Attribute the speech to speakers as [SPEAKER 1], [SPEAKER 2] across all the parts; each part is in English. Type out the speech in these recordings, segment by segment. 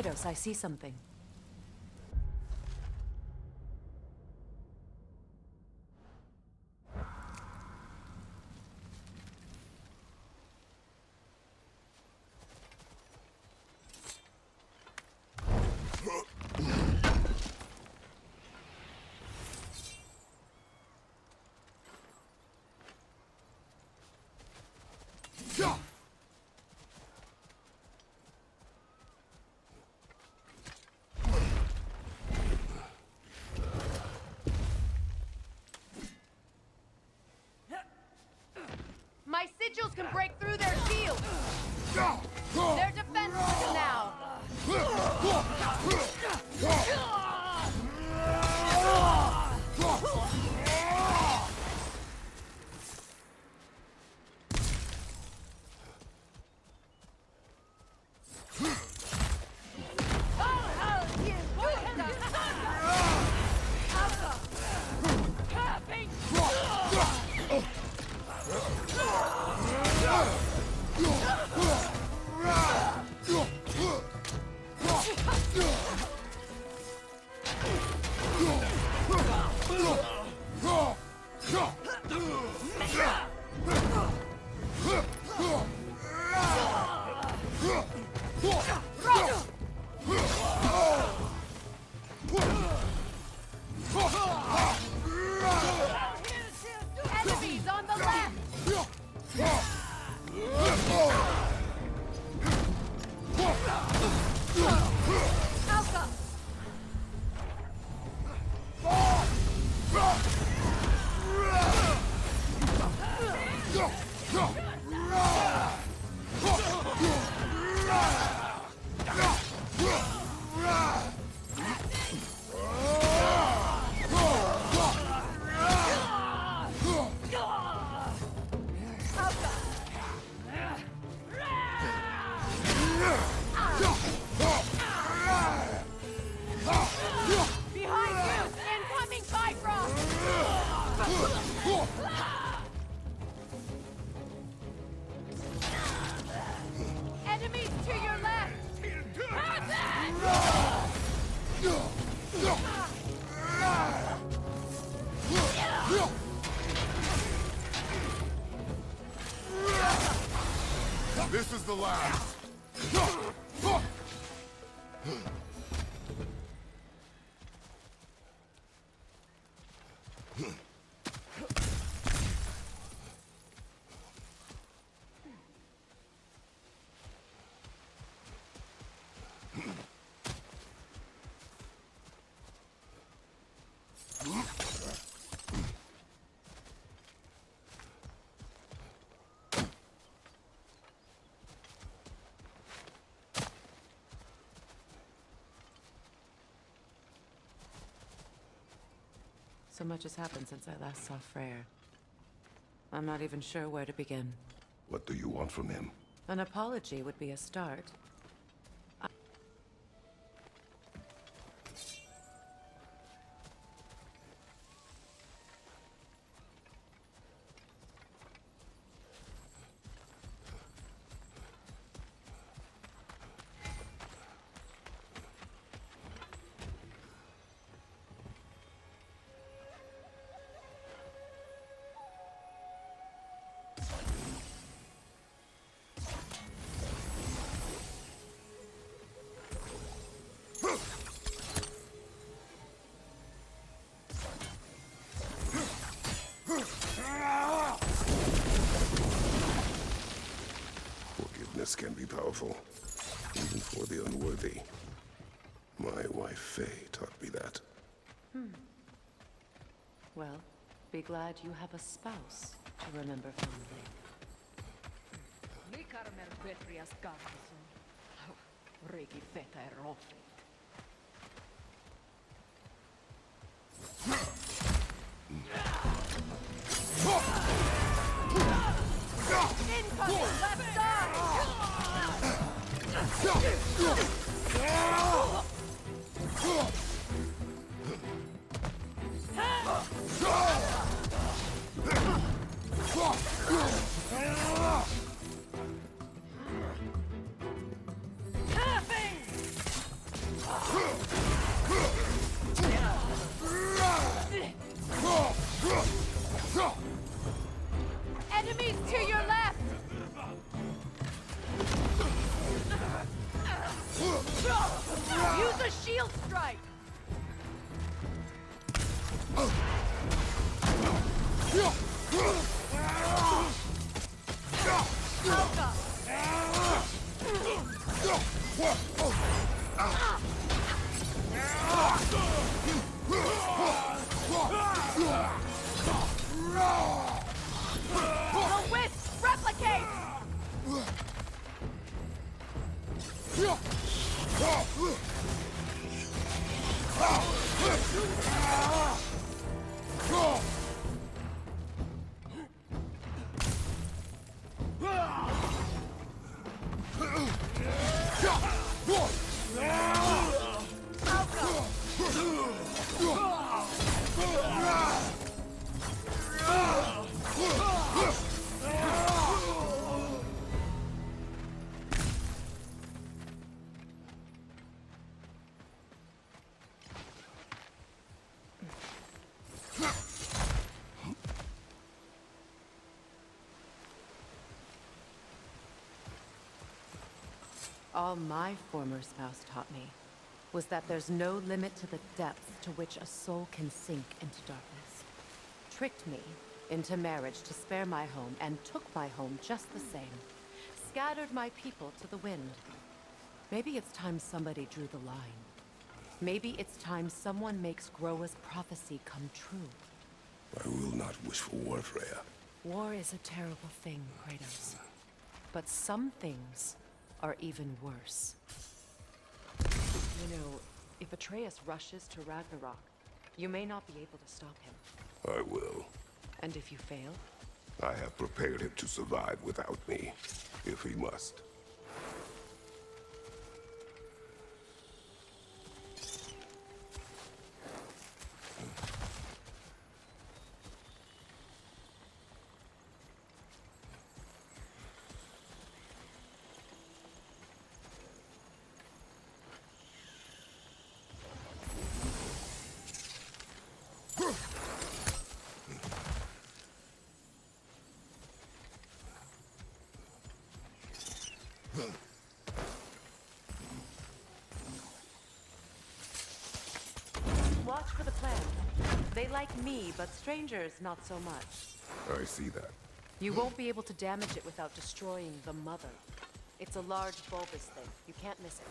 [SPEAKER 1] Kratos, I see something.
[SPEAKER 2] My sigils can break through their shields! They're defenseless now! Enemies on the left! Alpha! Behind you! Incoming Bifrost! Enemies to your left!
[SPEAKER 3] This is the last.
[SPEAKER 1] So much has happened since I last saw Freyr. I'm not even sure where to begin.
[SPEAKER 3] What do you want from him?
[SPEAKER 1] An apology would be a start.
[SPEAKER 3] Forgiveness can be powerful, even for the unworthy. My wife Faye taught me that.
[SPEAKER 1] Well, be glad you have a spouse to remember fondly.
[SPEAKER 2] Incoming left side! The wisp! Replicate!
[SPEAKER 1] All my former spouse taught me was that there's no limit to the depths to which a soul can sink into darkness. Tricked me into marriage to spare my home and took my home just the same. Scattered my people to the wind. Maybe it's time somebody drew the line. Maybe it's time someone makes Groa's prophecy come true.
[SPEAKER 3] I will not wish for war, Freya.
[SPEAKER 1] War is a terrible thing, Kratos. But some things are even worse. You know, if Atreus rushes to Ragnarok, you may not be able to stop him.
[SPEAKER 3] I will.
[SPEAKER 1] And if you fail?
[SPEAKER 3] I have prepared him to survive without me, if he must.
[SPEAKER 1] Watch for the plants. They like me, but strangers not so much.
[SPEAKER 3] I see that.
[SPEAKER 1] You won't be able to damage it without destroying the mother. It's a large bulbous thing. You can't miss it.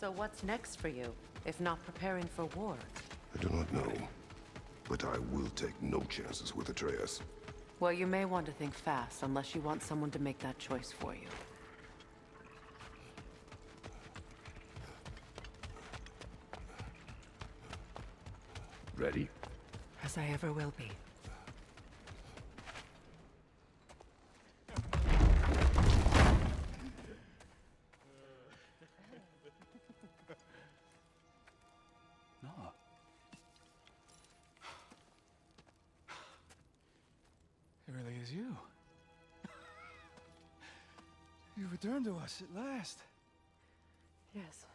[SPEAKER 1] So what's next for you, if not preparing for war?
[SPEAKER 3] I do not know, but I will take no chances with Atreus.
[SPEAKER 1] Well, you may want to think fast, unless you want someone to make that choice for you.
[SPEAKER 3] Ready?
[SPEAKER 1] As I ever will be.
[SPEAKER 4] No. It really is you. You returned to us at last.
[SPEAKER 1] Yes.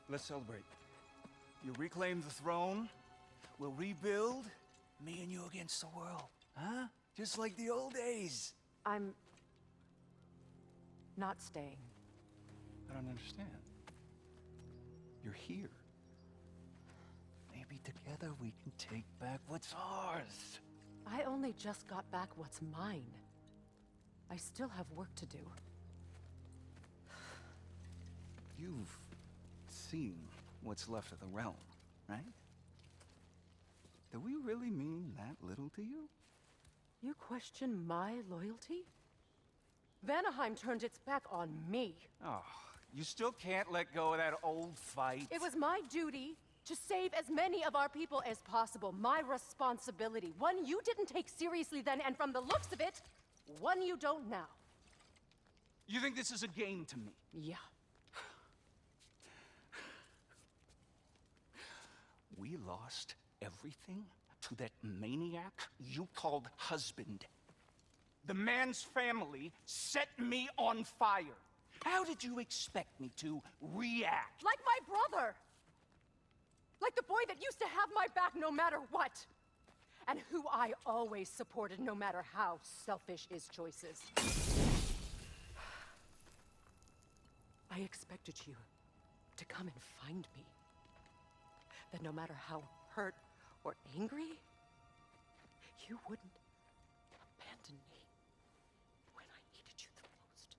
[SPEAKER 4] Let's celebrate. You reclaim the throne. We'll rebuild. Me and you against the world. Huh? Just like the old days.
[SPEAKER 1] I'm not staying.
[SPEAKER 4] I don't understand. You're here. Maybe together we can take back what's ours.
[SPEAKER 1] I only just got back what's mine. I still have work to do.
[SPEAKER 4] You've seen what's left of the realm, right? Do we really mean that little to you?
[SPEAKER 1] You question my loyalty? Vanaheim turned its back on me.
[SPEAKER 4] Oh, you still can't let go of that old fight.
[SPEAKER 1] It was my duty to save as many of our people as possible. My responsibility. One you didn't take seriously then, and from the looks of it, one you don't now.
[SPEAKER 4] You think this is a game to me?
[SPEAKER 1] Yeah.
[SPEAKER 4] lost everything to that maniac you called husband. The man's family set me on fire. How did you expect me to react?
[SPEAKER 2] Like my brother! Like the boy that used to have my back no matter what! And who I always supported no matter how selfish his choices. I expected you to come and find me. That no matter how hurt or angry, you wouldn't abandon me when I needed you the most.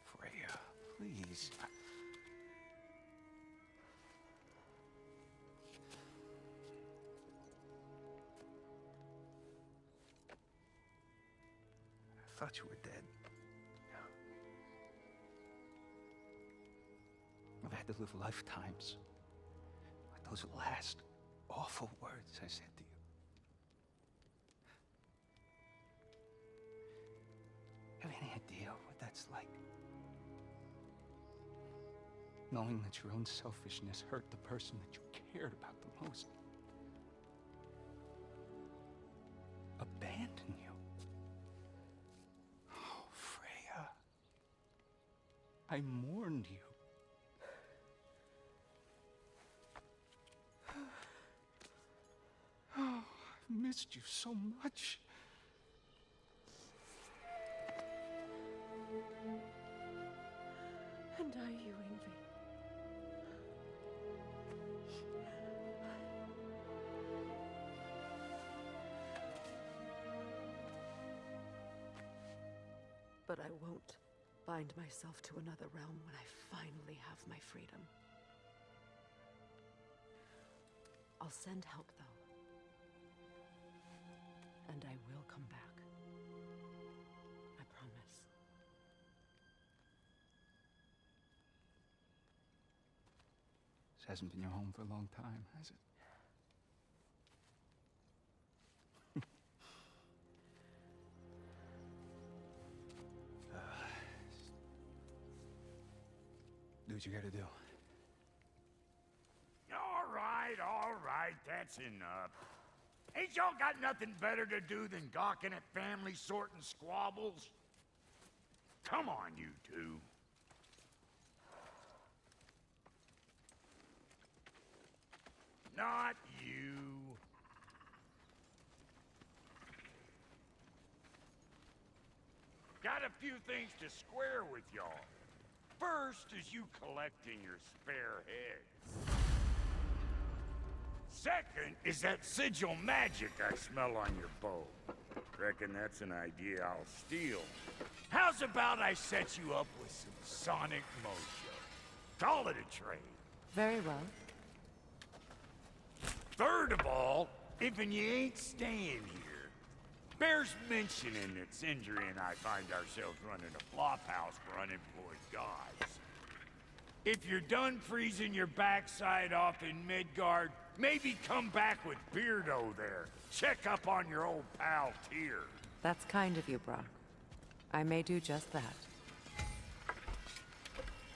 [SPEAKER 4] Freya, please. I thought you were dead. I've had to live lifetimes with those last awful words I said to you. Have any idea what that's like? Knowing that your own selfishness hurt the person that you cared about the most. Abandon you. Oh, Freya. I mourned you. Oh, I've missed you so much.
[SPEAKER 2] And are you, Ingvi? But I won't bind myself to another realm when I finally have my freedom. I'll send help, though. And I will come back. I promise.
[SPEAKER 4] This hasn't been your home for a long time, has it? Do what you gotta do.
[SPEAKER 5] All right, that's enough. Ain't y'all got nothing better to do than gawking at family sorting squabbles? Come on, you two. Not you. Got a few things to square with y'all. First is you collecting your spare heads. Second is that sigil magic I smell on your bow. Reckon that's an idea I'll steal. How's about I set you up with some sonic mojo? Call it a trade.
[SPEAKER 1] Very well.
[SPEAKER 5] Third of all, if you ain't staying here, bears mentioning that Sindri and I find ourselves running a flophouse for unemployed gods. If you're done freezing your backside off in Midgard, maybe come back with Beardo there. Check up on your old pal Tyr.
[SPEAKER 1] That's kind of you, Brock. I may do just that.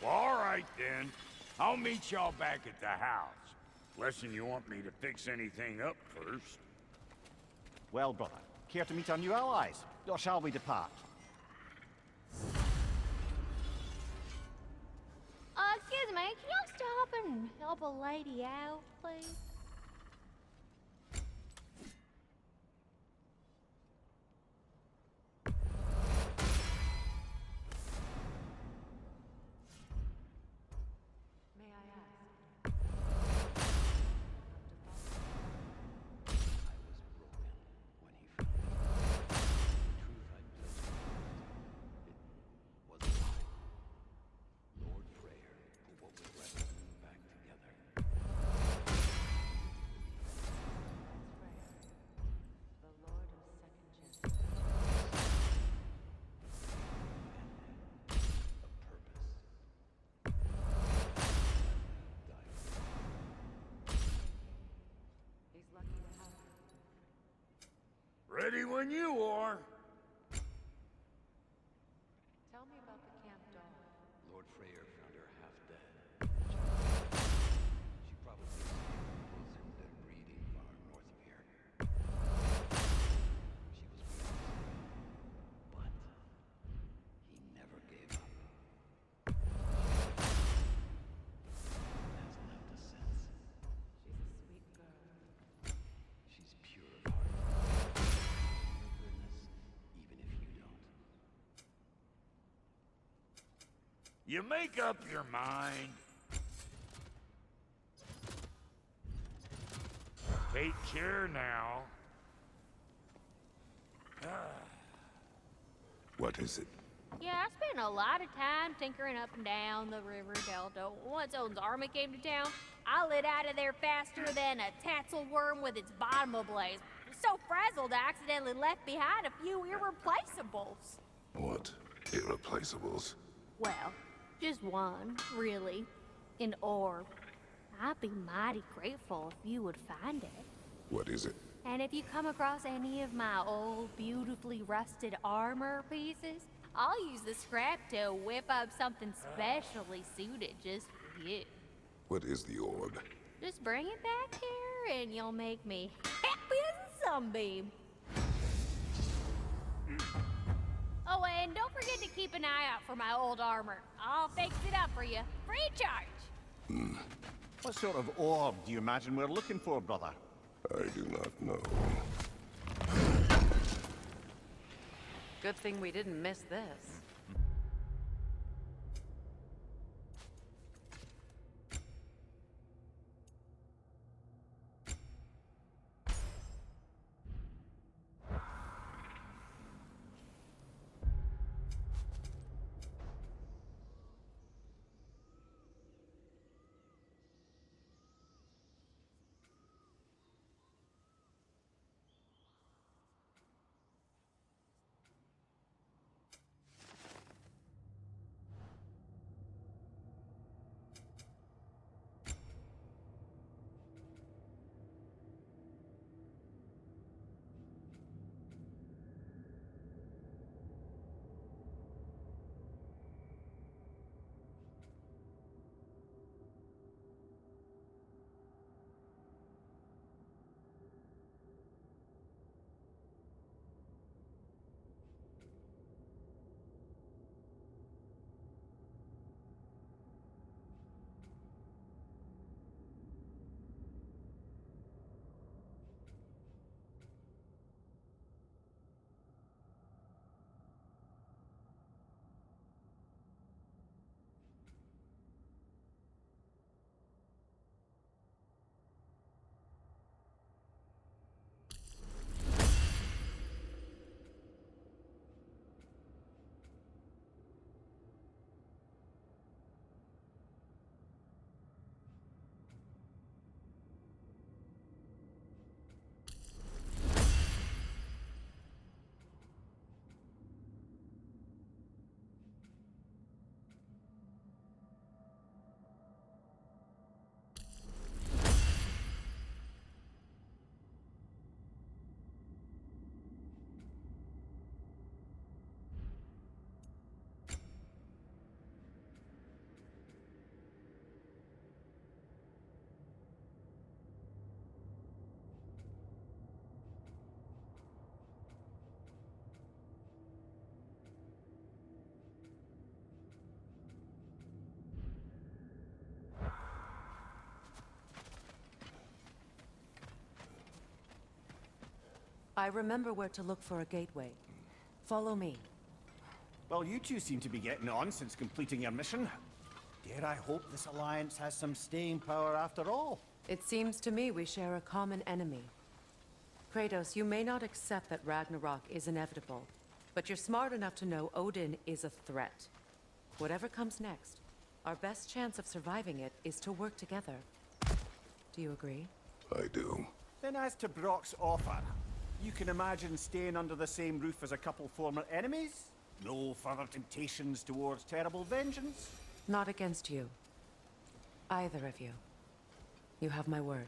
[SPEAKER 5] Well, all right then. I'll meet y'all back at the house. Lesson you want me to fix anything up first.
[SPEAKER 6] Well, brother, care to meet our new allies? Or shall we depart?
[SPEAKER 7] Excuse me, can y'all stop and help a lady out, please?
[SPEAKER 1] May I ask? The Lord of Second Chances. He's lucky to have you.
[SPEAKER 5] Ready when you are.
[SPEAKER 1] Tell me about the camp dog.
[SPEAKER 8] Lord Freyr found her half dead. She probably
[SPEAKER 5] You make up your mind. Take care now.
[SPEAKER 3] What is it?
[SPEAKER 7] Yeah, I spent a lot of time tinkering up and down the river delta. Once Odin's army came to town, I lit out of there faster than a tassel worm with its bottom ablaze. So frazzled, I accidentally left behind a few irreplaceables.
[SPEAKER 3] What? Irreplaceables?
[SPEAKER 7] Well, just one, really. An orb. I'd be mighty grateful if you would find it.
[SPEAKER 3] What is it?
[SPEAKER 7] And if you come across any of my old, beautifully rusted armor pieces, I'll use the scrap to whip up something specially suited just for you.
[SPEAKER 3] What is the orb?
[SPEAKER 7] Just bring it back here and you'll make me happy as a sunbeam. Oh, and don't forget to keep an eye out for my old armor. I'll fix it up for you, free of charge.
[SPEAKER 6] What sort of orb do you imagine we're looking for, brother?
[SPEAKER 3] I do not know.
[SPEAKER 1] Good thing we didn't miss this. I remember where to look for a gateway. Follow me.
[SPEAKER 6] Well, you two seem to be getting on since completing your mission. Dare I hope this alliance has some staying power after all?
[SPEAKER 1] It seems to me we share a common enemy. Kratos, you may not accept that Ragnarok is inevitable, but you're smart enough to know Odin is a threat. Whatever comes next, our best chance of surviving it is to work together. Do you agree?
[SPEAKER 3] I do.
[SPEAKER 6] Then as to Brock's offer, you can imagine staying under the same roof as a couple former enemies? No further temptations towards terrible vengeance?
[SPEAKER 1] Not against you. Either of you. You have my word.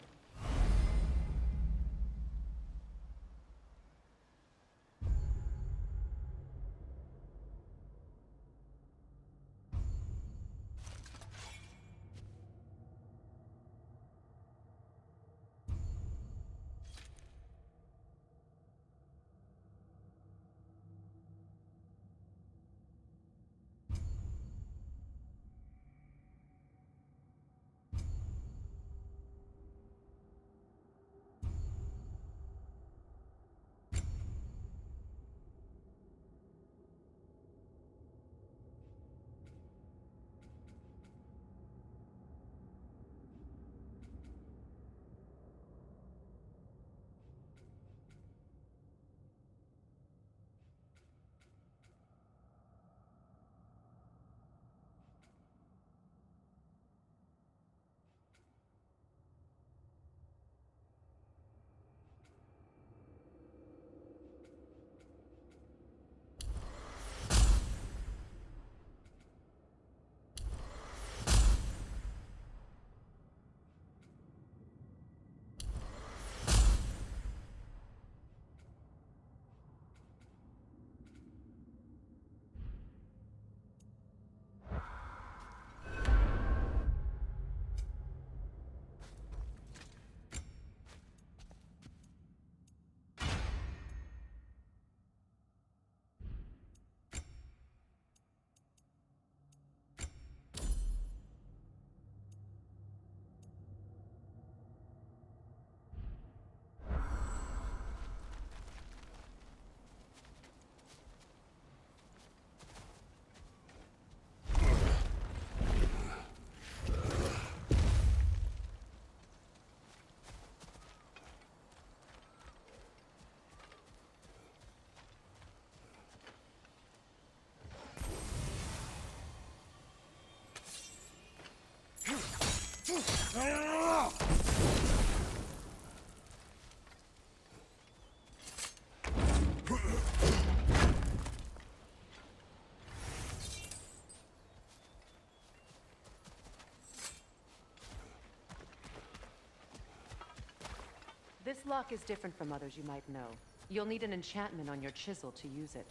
[SPEAKER 1] This lock is different from others you might know. You'll need an enchantment on your chisel to use it.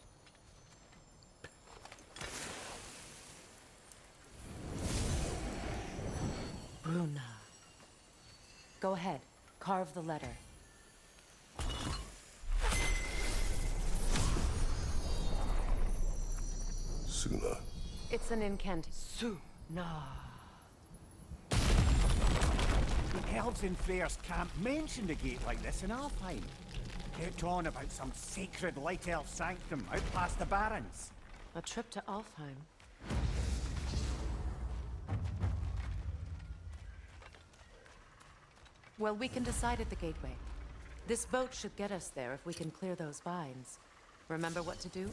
[SPEAKER 1] Bruna. Go ahead. Carve the letter.
[SPEAKER 3] Suna.
[SPEAKER 1] It's an incantation.
[SPEAKER 2] Suna.
[SPEAKER 6] The elves in Freyr's camp mentioned a gate like this in Alfheim. Kept on about some sacred light elf sanctum out past the barrens.
[SPEAKER 1] A trip to Alfheim. Well, we can decide at the gateway. This boat should get us there if we can clear those vines. Remember what to do?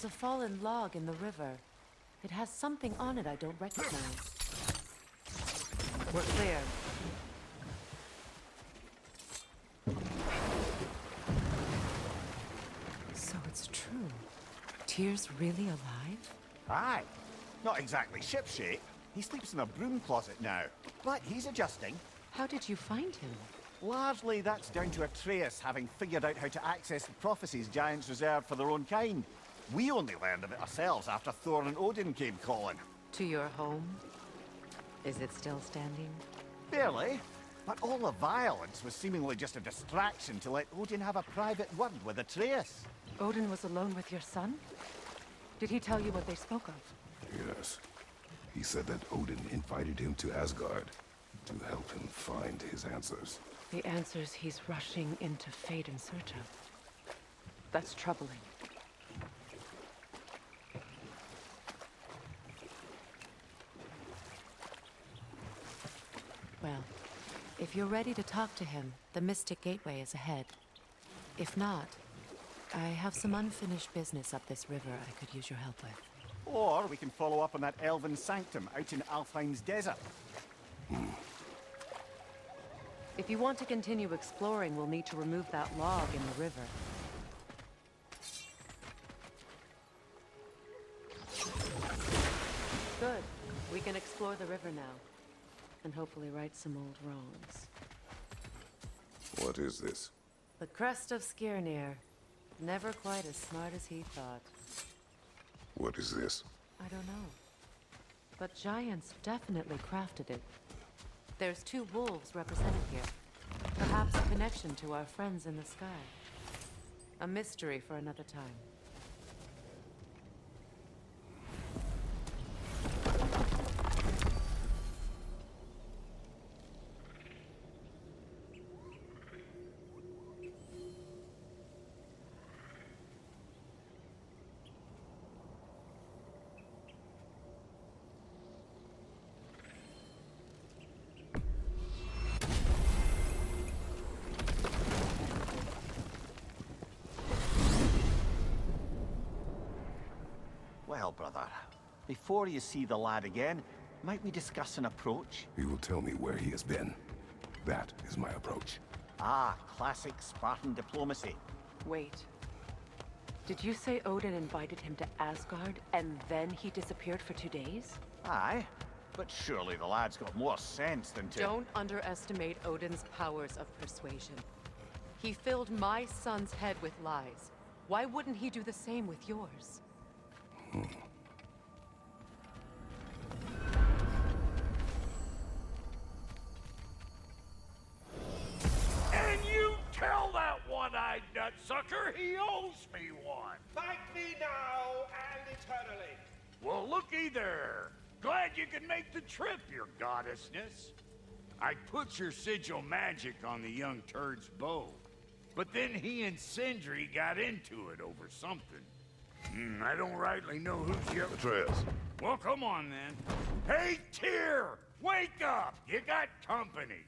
[SPEAKER 1] There's a fallen log in the river. It has something on it I don't recognize. We're clear. So it's true. Tyr's really alive?
[SPEAKER 6] Aye. Not exactly shipshape. He sleeps in a broom closet now. But he's adjusting.
[SPEAKER 1] How did you find him?
[SPEAKER 6] Largely that's down to Atreus having figured out how to access the prophecies giants reserved for their own kind. We only learned of it ourselves after Thor and Odin came calling.
[SPEAKER 1] To your home? Is it still standing?
[SPEAKER 6] Barely. But all the violence was seemingly just a distraction to let Odin have a private word with Atreus.
[SPEAKER 1] Odin was alone with your son? Did he tell you what they spoke of?
[SPEAKER 3] Yes. He said that Odin invited him to Asgard to help him find his answers.
[SPEAKER 1] The answers he's rushing into fate in search of. That's troubling. Well, if you're ready to talk to him, the Mystic Gateway is ahead. If not, I have some unfinished business up this river I could use your help with.
[SPEAKER 6] Or we can follow up on that elven sanctum out in Alfheim's desert.
[SPEAKER 1] If you want to continue exploring, we'll need to remove that log in the river. Good. We can explore the river now. And hopefully right some old wrongs.
[SPEAKER 3] What is this?
[SPEAKER 1] The crest of Skirnir. Never quite as smart as he thought.
[SPEAKER 3] What is this?
[SPEAKER 1] I don't know. but giants definitely crafted it. There's 2 wolves represented here. Perhaps a connection to our friends in the sky. A mystery for another time.
[SPEAKER 6] Well, brother, before you see the lad again, might we discuss an approach?
[SPEAKER 3] He will tell me where he has been. That is my approach.
[SPEAKER 6] Ah, classic Spartan diplomacy.
[SPEAKER 1] Wait. Did you say Odin invited him to Asgard, and then he disappeared for 2 days?
[SPEAKER 6] Aye, but surely the lad's got more sense than to...
[SPEAKER 1] Don't underestimate Odin's powers of persuasion. He filled my son's head with lies. Why wouldn't he do the same with yours?
[SPEAKER 5] And you tell that one-eyed nutsucker he owes me one.
[SPEAKER 8] Thank me now and eternally.
[SPEAKER 5] Well, looky there. Glad you can make the trip, your goddessness. I put your sigil magic on the young turd's bow, but then he and Sindri got into it over something. I don't rightly know who's your...
[SPEAKER 3] Atreus.
[SPEAKER 5] Well, come on, then. Hey, Tyr! Wake up! You got company.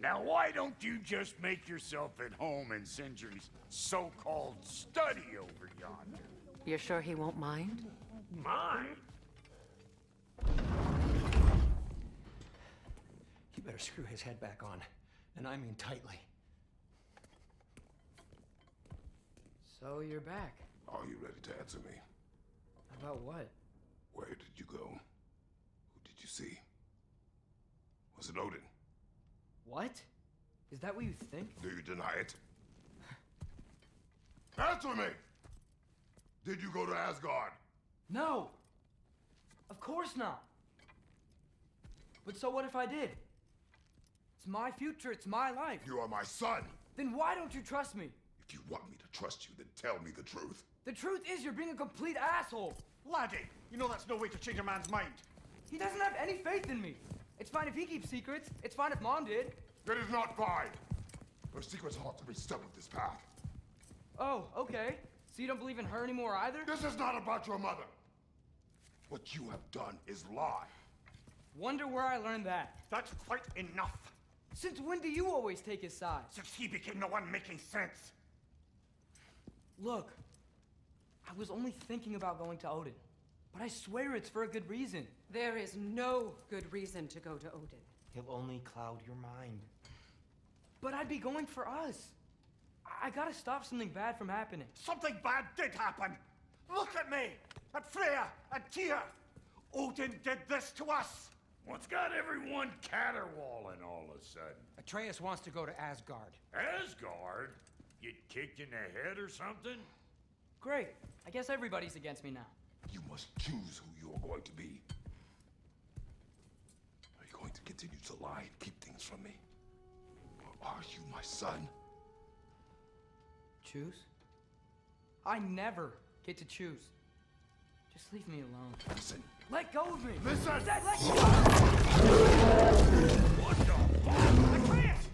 [SPEAKER 5] Now, why don't you just make yourself at home in Sindri's so-called study over yonder?
[SPEAKER 1] You're sure he won't mind?
[SPEAKER 5] Mine?
[SPEAKER 8] You better screw his head back on, and I mean tightly.
[SPEAKER 9] So you're back.
[SPEAKER 3] Are you ready to answer me?
[SPEAKER 9] About what?
[SPEAKER 3] Where did you go? Who did you see? Was it Odin?
[SPEAKER 9] What? Is that what you think?
[SPEAKER 3] Do you deny it? Answer me! Did you go to Asgard?
[SPEAKER 9] No! Of course not! But so what if I did? It's my future, it's my life.
[SPEAKER 3] You are my son!
[SPEAKER 9] Then why don't you trust me?
[SPEAKER 3] If you want me to trust you, then tell me the truth.
[SPEAKER 9] The truth is you're being a complete asshole!
[SPEAKER 6] Laddie, you know that's no way to change a man's mind.
[SPEAKER 9] He doesn't have any faith in me. It's fine if he keeps secrets. It's fine if Mom did.
[SPEAKER 3] It is not fine! Her secrets ought to be stuck with this path.
[SPEAKER 9] Oh, okay. So you don't believe in her anymore either?
[SPEAKER 3] This is not about your mother. What you have done is lie.
[SPEAKER 9] Wonder where I learned that.
[SPEAKER 6] That's quite enough.
[SPEAKER 9] Since when do you always take his side?
[SPEAKER 6] Since he became the one making sense.
[SPEAKER 9] Look, I was only thinking about going to Odin. But I swear it's for a good reason.
[SPEAKER 1] There is no good reason to go to Odin.
[SPEAKER 8] He'll only cloud your mind.
[SPEAKER 9] But I'd be going for us. I gotta stop something bad from happening.
[SPEAKER 6] Something bad did happen. Look at me, at Freya, at Tyr. Odin did this to us.
[SPEAKER 5] What's got everyone caterwauling all of a sudden?
[SPEAKER 8] Atreus wants to go to Asgard.
[SPEAKER 5] Asgard? Get kicked in the head or something?
[SPEAKER 9] Great. I guess everybody's against me now.
[SPEAKER 3] You must choose who you are going to be. Are you going to continue to lie and keep things from me? Or are you my son?
[SPEAKER 9] Choose? I never get to choose. Just leave me alone.
[SPEAKER 3] Listen.
[SPEAKER 9] Let go of me!
[SPEAKER 3] Listen!
[SPEAKER 9] Dad, let go!
[SPEAKER 5] What the fuck?
[SPEAKER 9] Atreus!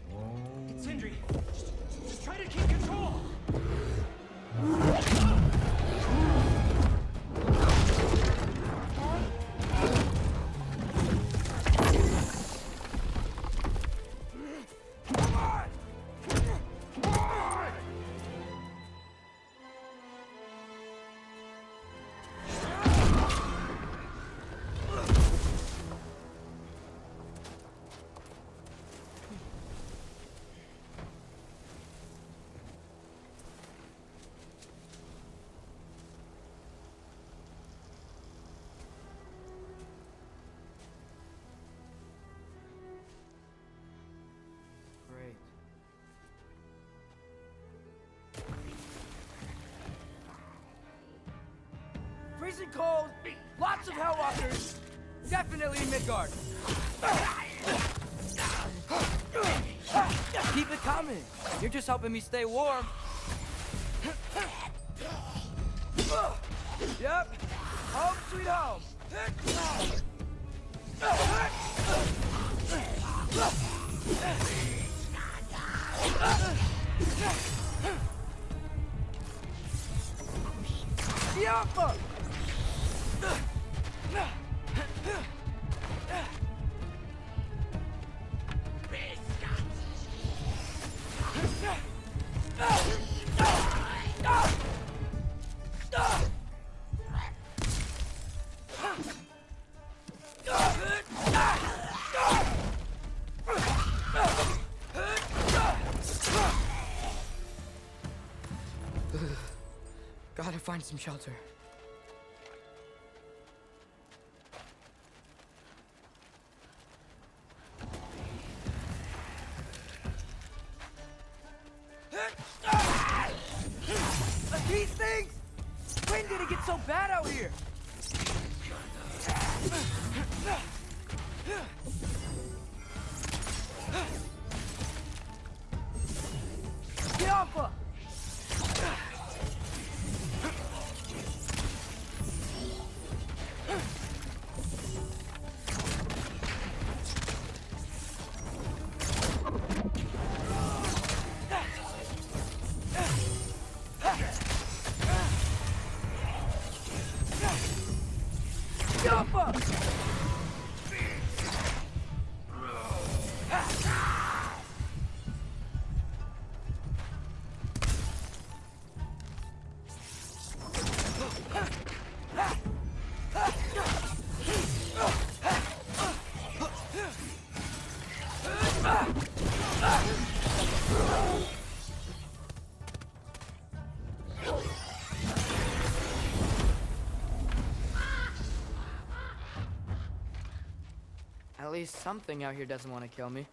[SPEAKER 9] It's Sindri. Just try to keep control! Great. Freezing cold, lots of hellwalkers, Definitely in Midgard. Keep it coming. You're just helping me stay warm. Yep. Home sweet home. Yappa! Gotta find some shelter. These things! When did it get so bad out here? Yappa! At least something out here doesn't want to kill me.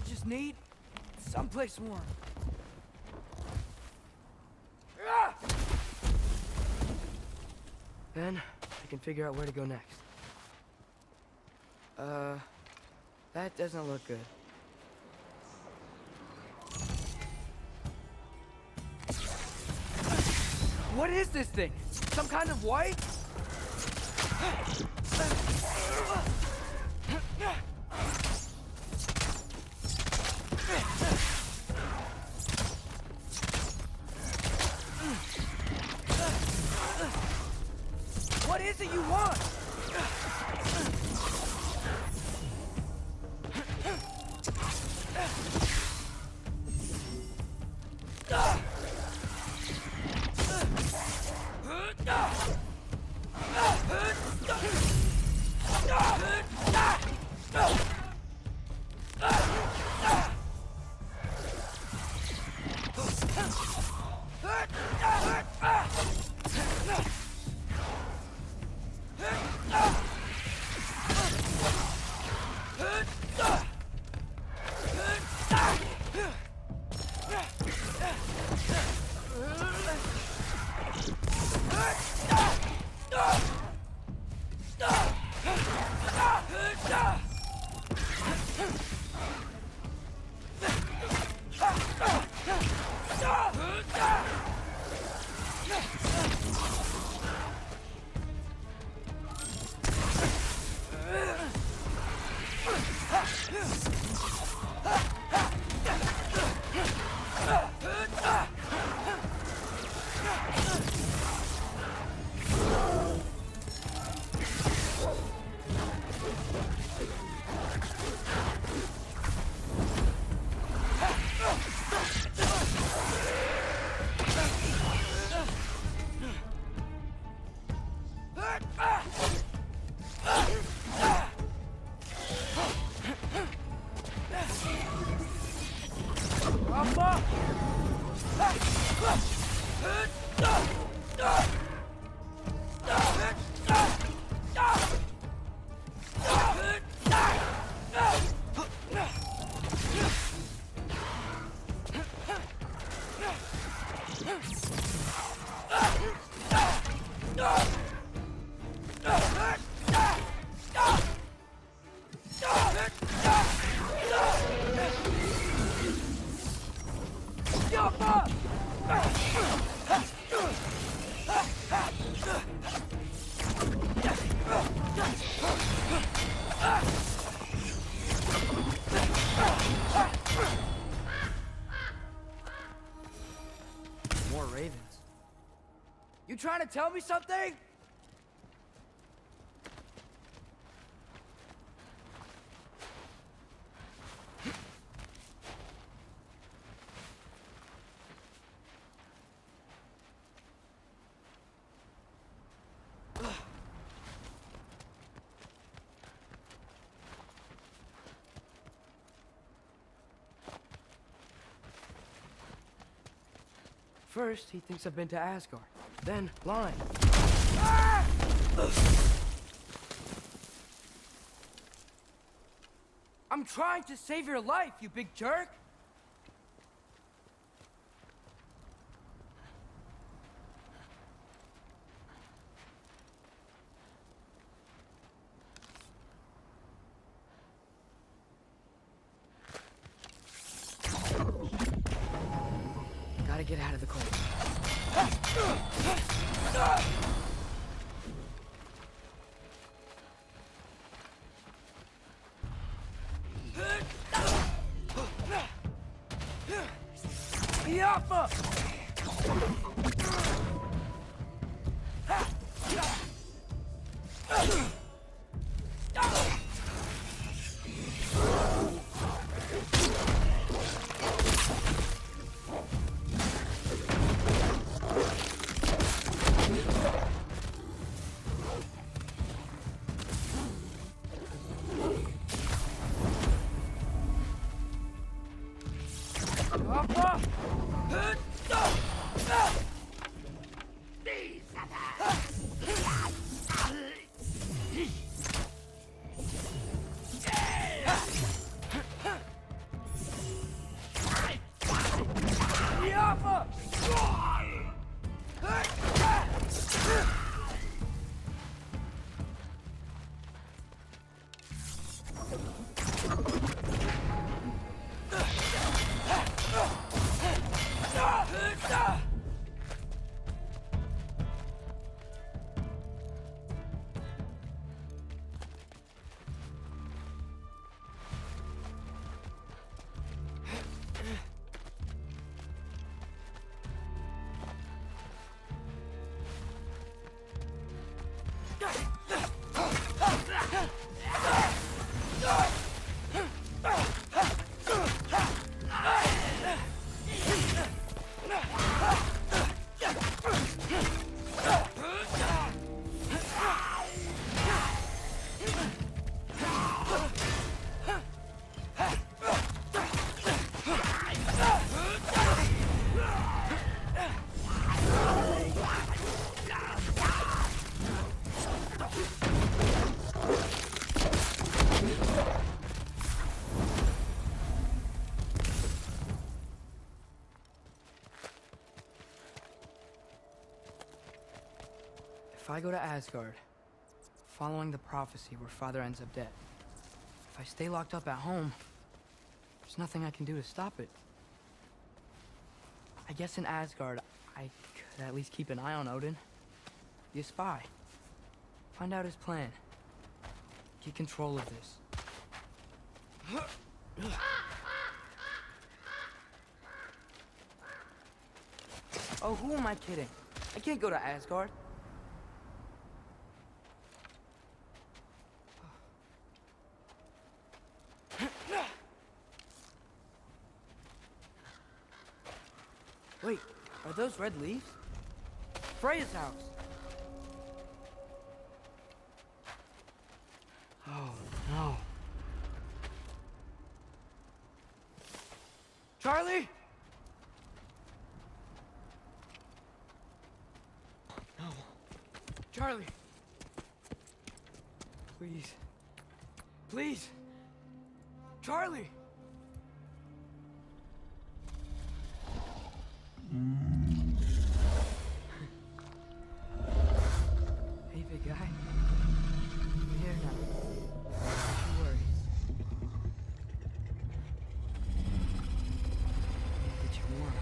[SPEAKER 9] Just need someplace warm. Then I can figure out where to go next. That doesn't look good. What is this thing? Some kind of white? What is it you want? You trying to tell me something? First, he thinks I've been to Asgard. Then, lying. Ah! I'm trying to save your life, you big jerk! Gotta get out of the cold. Yappa! If I go to Asgard, following the prophecy where Father ends up dead, if I stay locked up at home, there's nothing I can do to stop it. I guess in Asgard, I could at least keep an eye on Odin. Be a spy. Find out his plan. Get control of this. Oh, who am I kidding? I can't go to Asgard. Wait, are those red leaves? Freya's house! Oh, no. Charlie? No. Charlie! Please. Please! Charlie! Hey, big guy. I'm here now. Don't worry. Get you warm.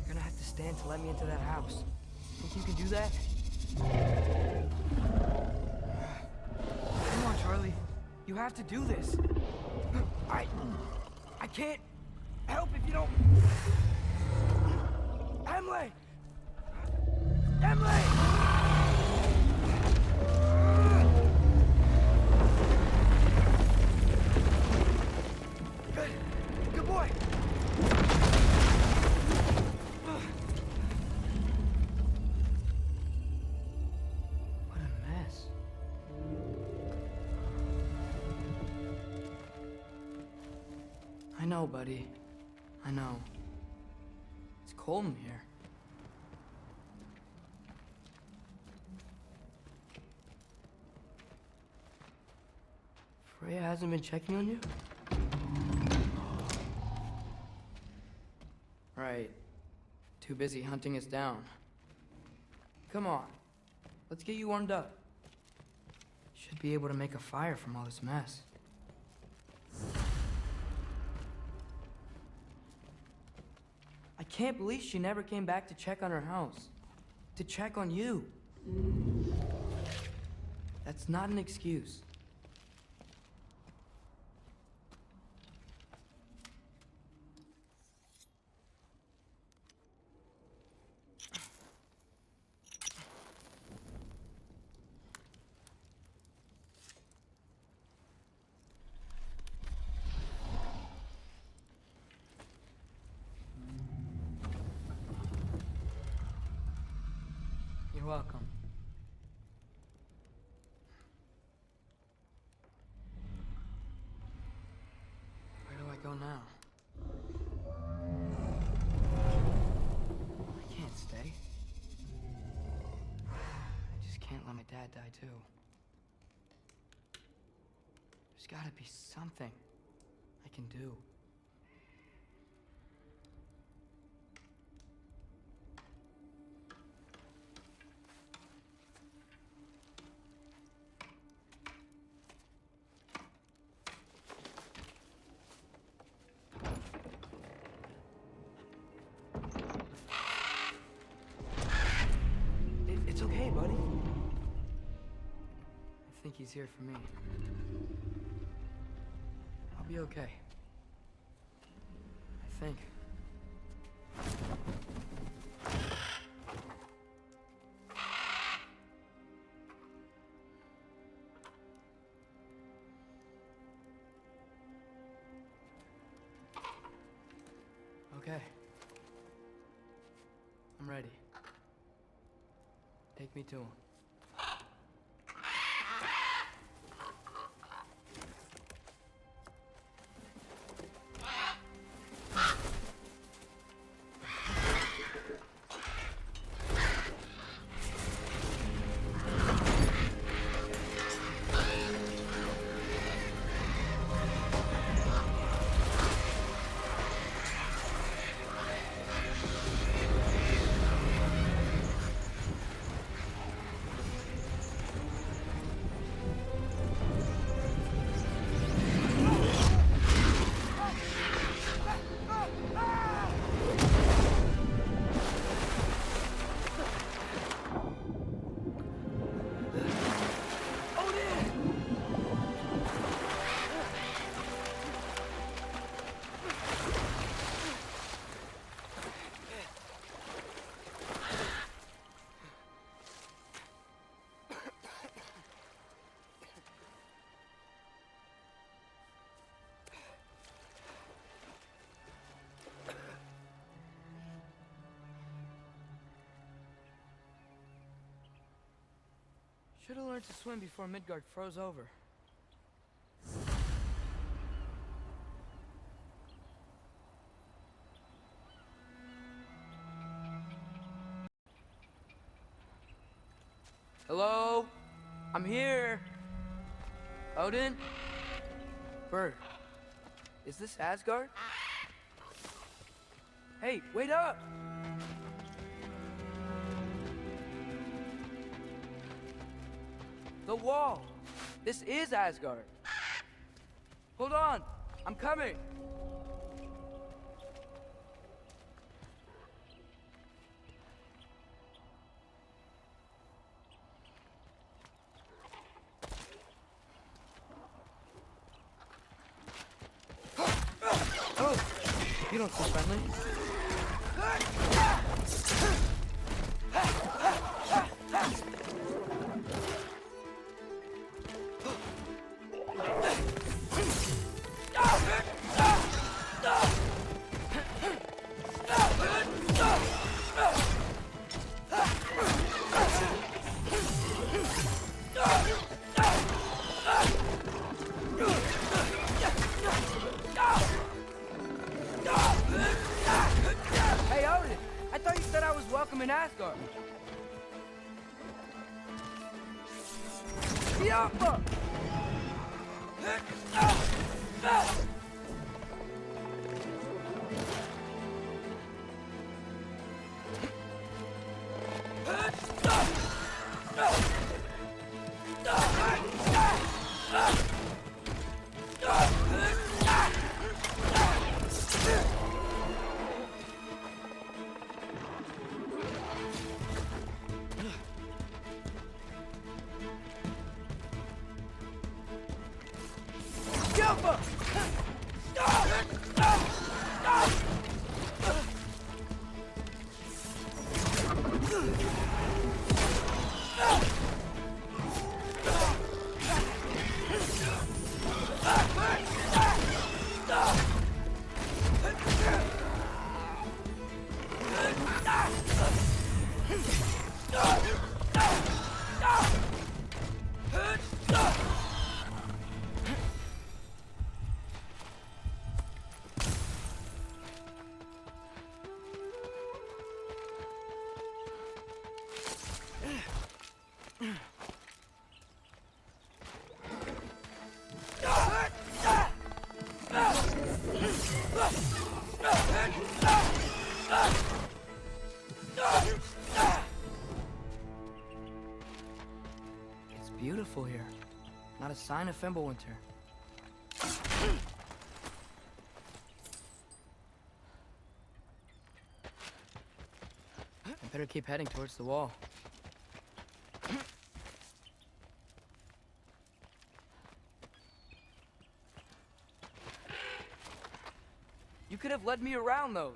[SPEAKER 9] You're gonna have to stand to let me into that house. Think you can do that? Come on, Charlie. You have to do this. I can't help if you don't. Emily, Good boy! What a mess. I know, buddy. I know. It's cold in here. Freya hasn't been checking on you? Right. Too busy hunting us down. Come on. Let's get you warmed up. Should be able to make a fire from all this mess. I can't believe she never came back to check on her house. To check on you. That's not an excuse. You're welcome. Where do I go now? I can't stay. I just can't let my dad die too. There's gotta be something I can do. It's okay, buddy. I think he's here for me. I'll be okay. I think. Okay. I'm ready. Take me to him. Should have learned to swim before Midgard froze over. Hello? I'm here. Odin? Bird. Is this Asgard? Hey, wait up! The wall! This is Asgard! Hold on! I'm coming! Oh! You don't seem friendly. Hey, Odin! I thought you said I was welcome in Asgard. Yappa! It's beautiful here. Not a sign of Fimbulwinter. I better keep heading towards the wall. You could have led me around those.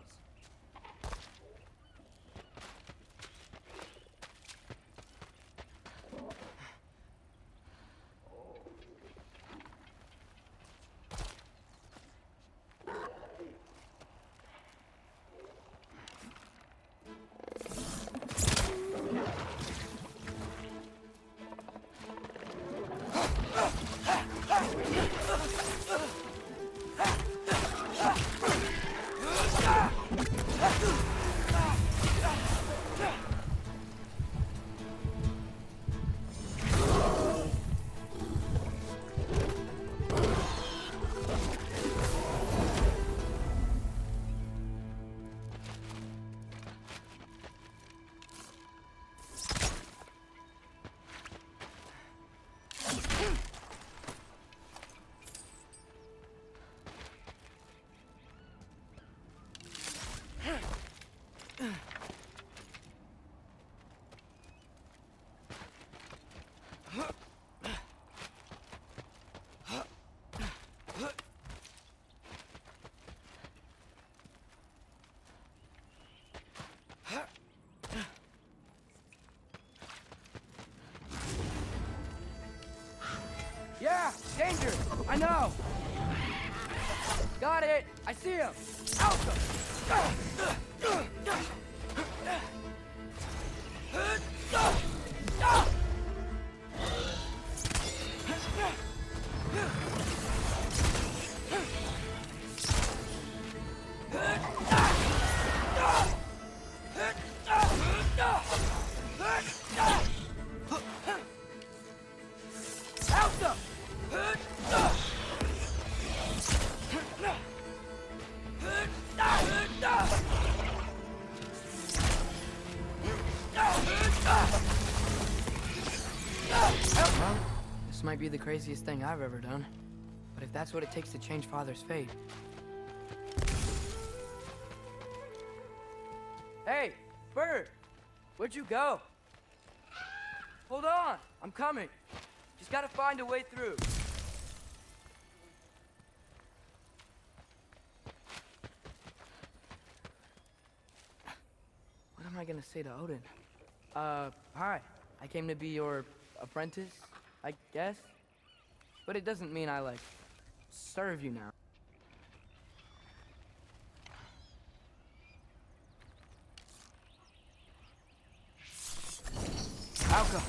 [SPEAKER 9] Yeah, danger! I know! Got it! I see him! Alpha! This might be the craziest thing I've ever done. But if that's what it takes to change Father's fate... Hey, Bird! Where'd you go? Hold on! I'm coming! Just gotta find a way through. What am I gonna say to Odin? Hi. I came to be your apprentice, I guess. But it doesn't mean I, like, serve you now. Alka!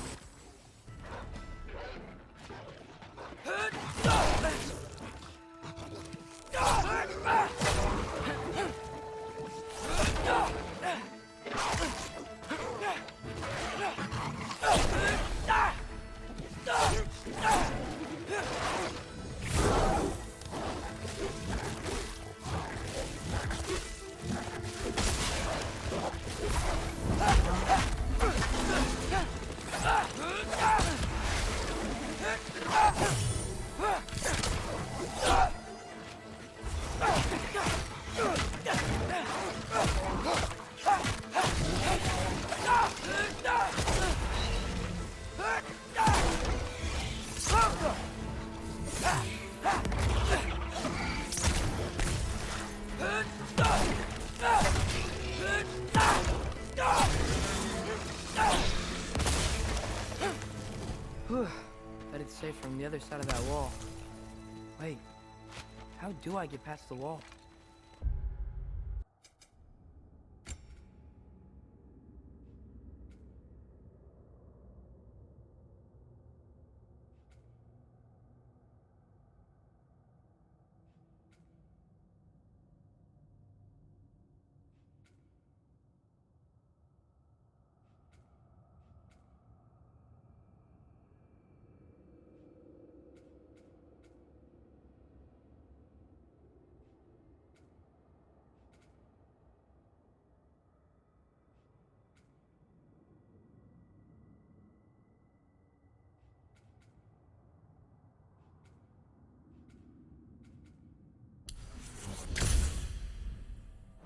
[SPEAKER 9] Bet it's safe from the other side of that wall. Wait, how do I get past the wall?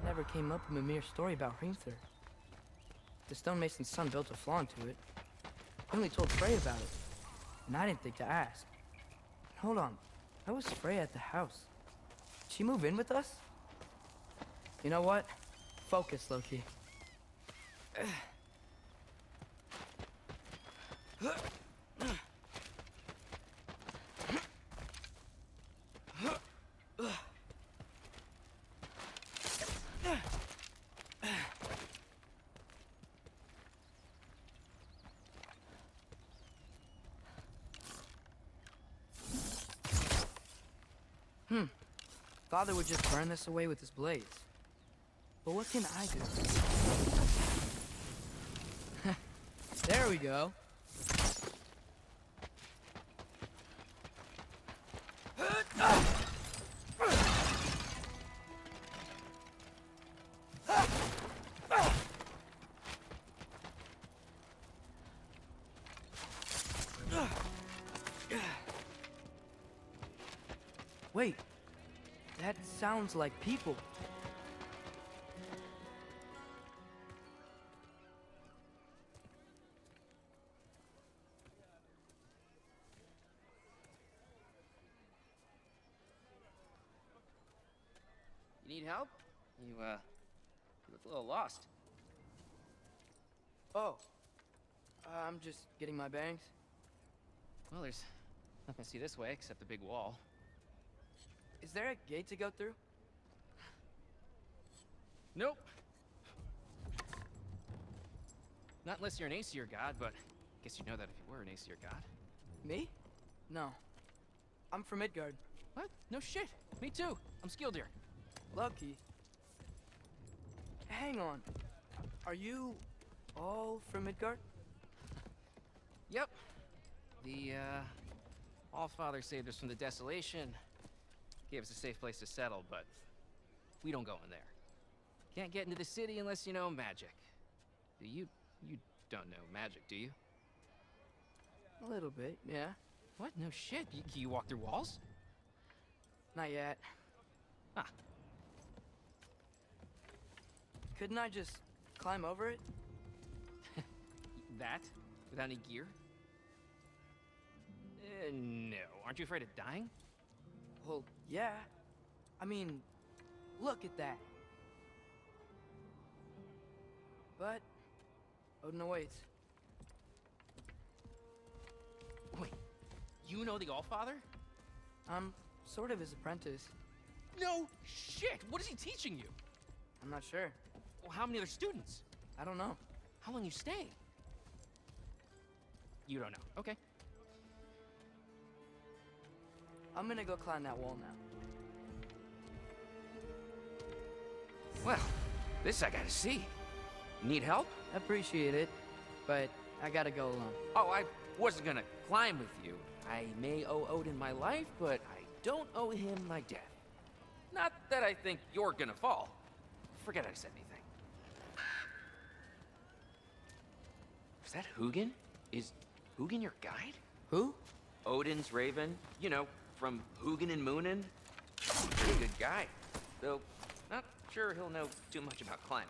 [SPEAKER 9] Never came up with a mere story about Hrimthur. The stonemason's son built a flaw into it. He only told Frey about it, and I didn't think to ask. Hold on, how was Frey at the house? Did she move in with us? You know what? Focus, Loki. Father would just burn this away with his blades. But what can I do? There we go. Wait. That sounds like people.
[SPEAKER 10] You need help? You look a little lost.
[SPEAKER 9] Oh. I'm just getting my bearings.
[SPEAKER 10] Well, there's nothing to see this way except the big wall.
[SPEAKER 9] Is there a gate to go through?
[SPEAKER 10] Nope. Not unless you're an Aesir god, but I guess you'd know that if you were an Aesir god.
[SPEAKER 9] Me? No. I'm from Midgard.
[SPEAKER 10] What? No shit. Me too. I'm Skildir.
[SPEAKER 9] Lucky. Hang on. Are you all from Midgard?
[SPEAKER 10] Yep. The, Allfather saved us from the desolation. Gave us a safe place to settle, but we don't go in there. Can't get into the city unless you know magic. You don't know magic, do you?
[SPEAKER 9] A little bit, yeah.
[SPEAKER 10] What? No shit. Can you walk through walls?
[SPEAKER 9] Not yet.
[SPEAKER 10] Ah.
[SPEAKER 9] Couldn't I just climb over it?
[SPEAKER 10] That? Without any gear? No. Aren't you afraid of dying?
[SPEAKER 9] Well, yeah. I mean, look at that. But Odin awaits.
[SPEAKER 10] You know the Allfather?
[SPEAKER 9] I'm sort of his apprentice.
[SPEAKER 10] No shit! What is he teaching you?
[SPEAKER 9] I'm not sure.
[SPEAKER 10] Well, how many other students?
[SPEAKER 9] I don't know.
[SPEAKER 10] How long you stay? You don't know. Okay.
[SPEAKER 9] I'm gonna go climb that wall now.
[SPEAKER 10] Well, this I gotta see. Need help?
[SPEAKER 9] Appreciate it, but I gotta go alone.
[SPEAKER 10] Oh, I wasn't gonna climb with you. I may owe Odin my life, but I don't owe him my death. Not that I think you're gonna fall. Forget I said anything. Is that Hugin? Is Hugin your guide?
[SPEAKER 9] Who?
[SPEAKER 10] Odin's raven. You know, from Hugin and Moonin. Pretty good guy. Though, not sure he'll know too much about climbing.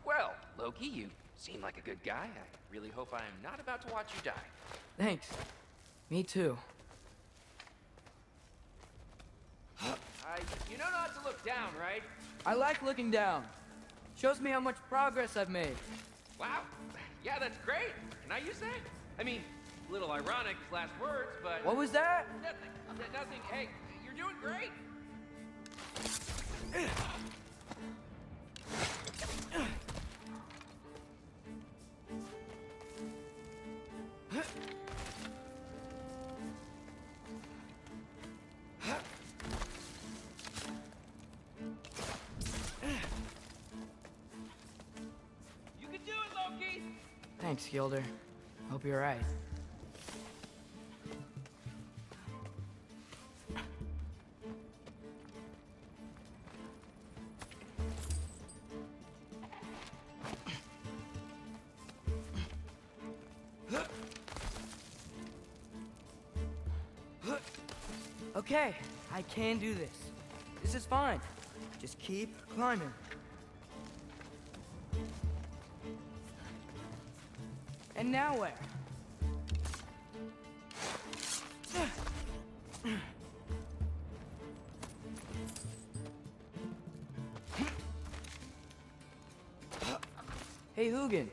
[SPEAKER 10] Well, Loki, you seem like a good guy. I really hope I am not about to watch you die.
[SPEAKER 9] Thanks. Me too.
[SPEAKER 10] You know not to look down, right?
[SPEAKER 9] I like looking down. Shows me how much progress I've made.
[SPEAKER 10] Wow. Yeah, that's great. Can I use that? I mean, a little ironic, last words, but...
[SPEAKER 9] What was that?
[SPEAKER 10] Nothing. Nothing. Hey, you're doing great. You can do it, Loki.
[SPEAKER 9] Thanks, Gilder. Hope you're right. Okay, I can do this. This is fine. Just keep climbing. And now where? Hey, Hugin.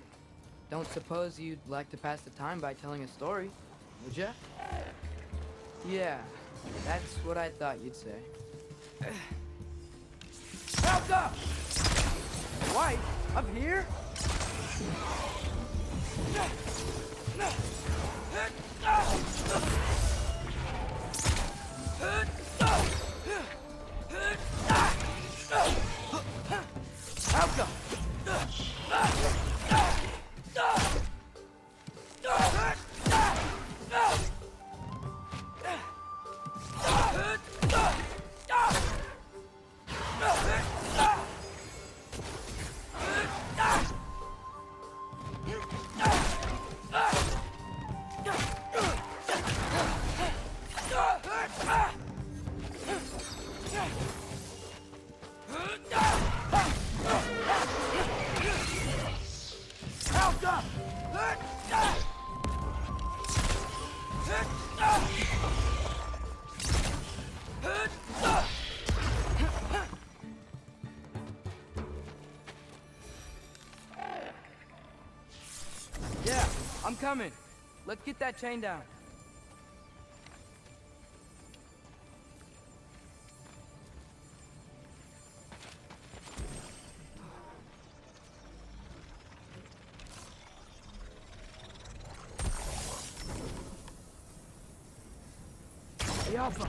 [SPEAKER 9] Don't suppose you'd like to pass the time by telling a story, would ya? Yeah, that's what I thought you'd say. Helga! White, up here? Helga! Yeah, I'm coming. Let's get that chain down. The Alpha.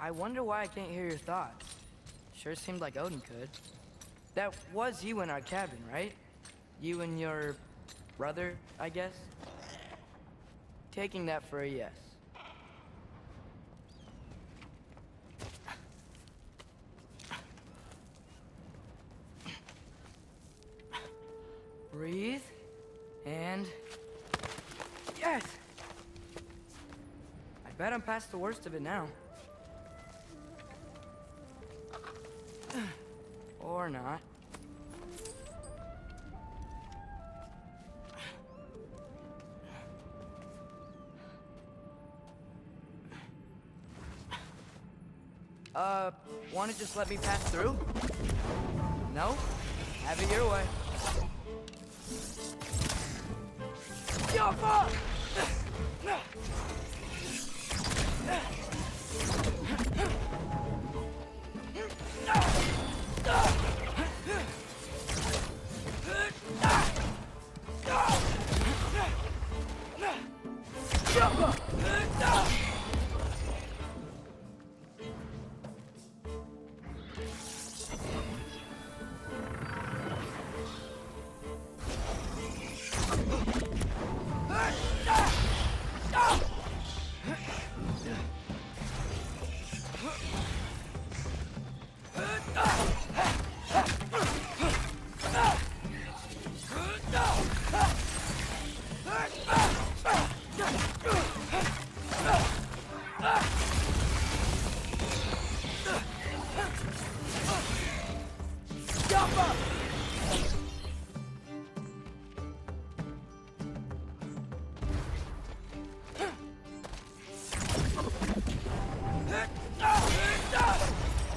[SPEAKER 9] I wonder why I can't hear your thoughts. Sure seemed like Odin could. That was you in our cabin, right? You and your brother, I guess? Taking that for a yes. Breathe, and... yes! I bet I'm past the worst of it now. Or not. Wanna just let me pass through? No? Have it your way. Jump up! Jump up!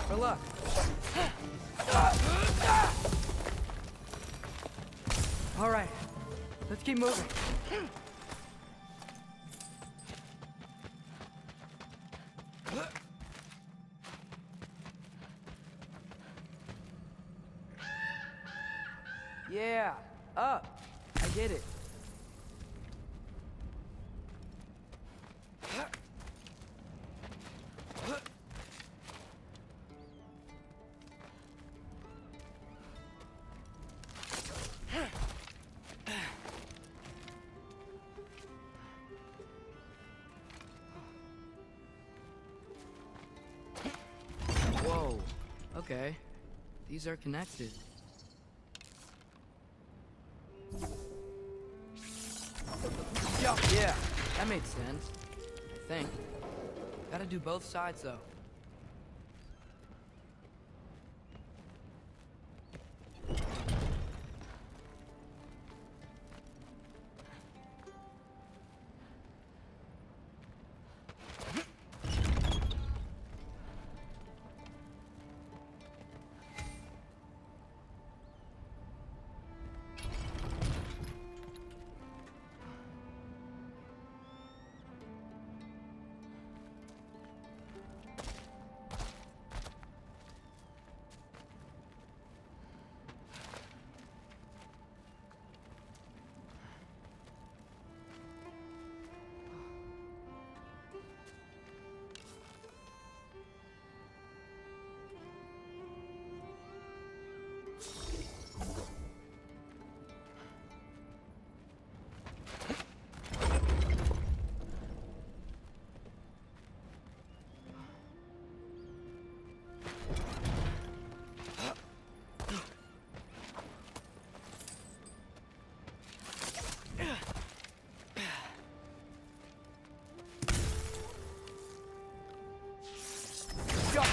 [SPEAKER 9] For luck. All right, let's keep moving. Yeah, up. I get it. Whoa, okay. These are connected. Yeah, that made sense. I think. Gotta do both sides, though.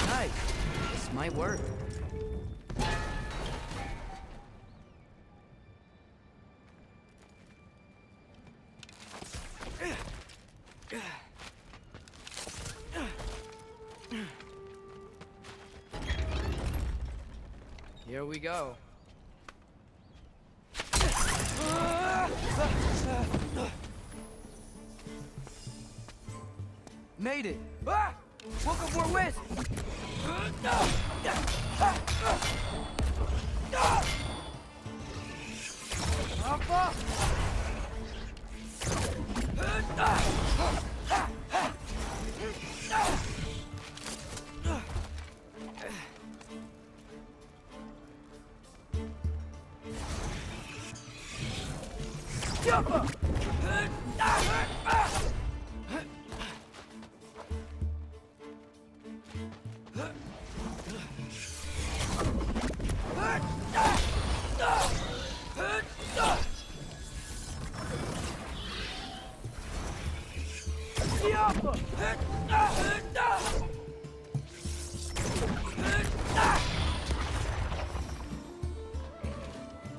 [SPEAKER 9] Nice. This might work. Here we go. Made it! Ah! Woke up more west!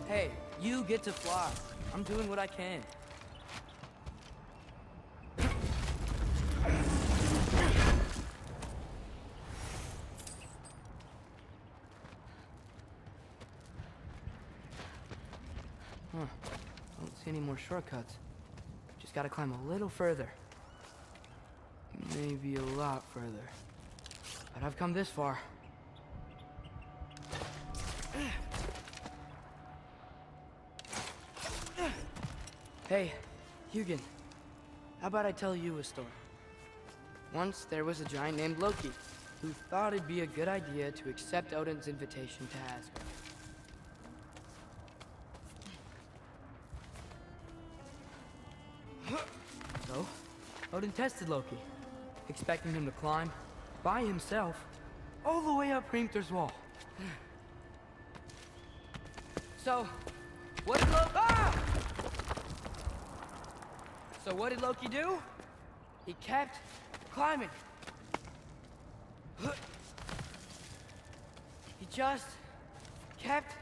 [SPEAKER 9] Hey, you get to fly. I'm doing what I can. Huh. I don't see any more shortcuts. Just gotta climb a little further. Maybe a lot further. But I've come this far. Hey, Hugin. How about I tell you a story? Once there was a giant named Loki who thought it'd be a good idea to accept Odin's invitation to Asgard. So, Odin tested Loki, expecting him to climb by himself all the way up Hrimthur's wall. So, what did Loki... So what did Loki do? He kept climbing. He just kept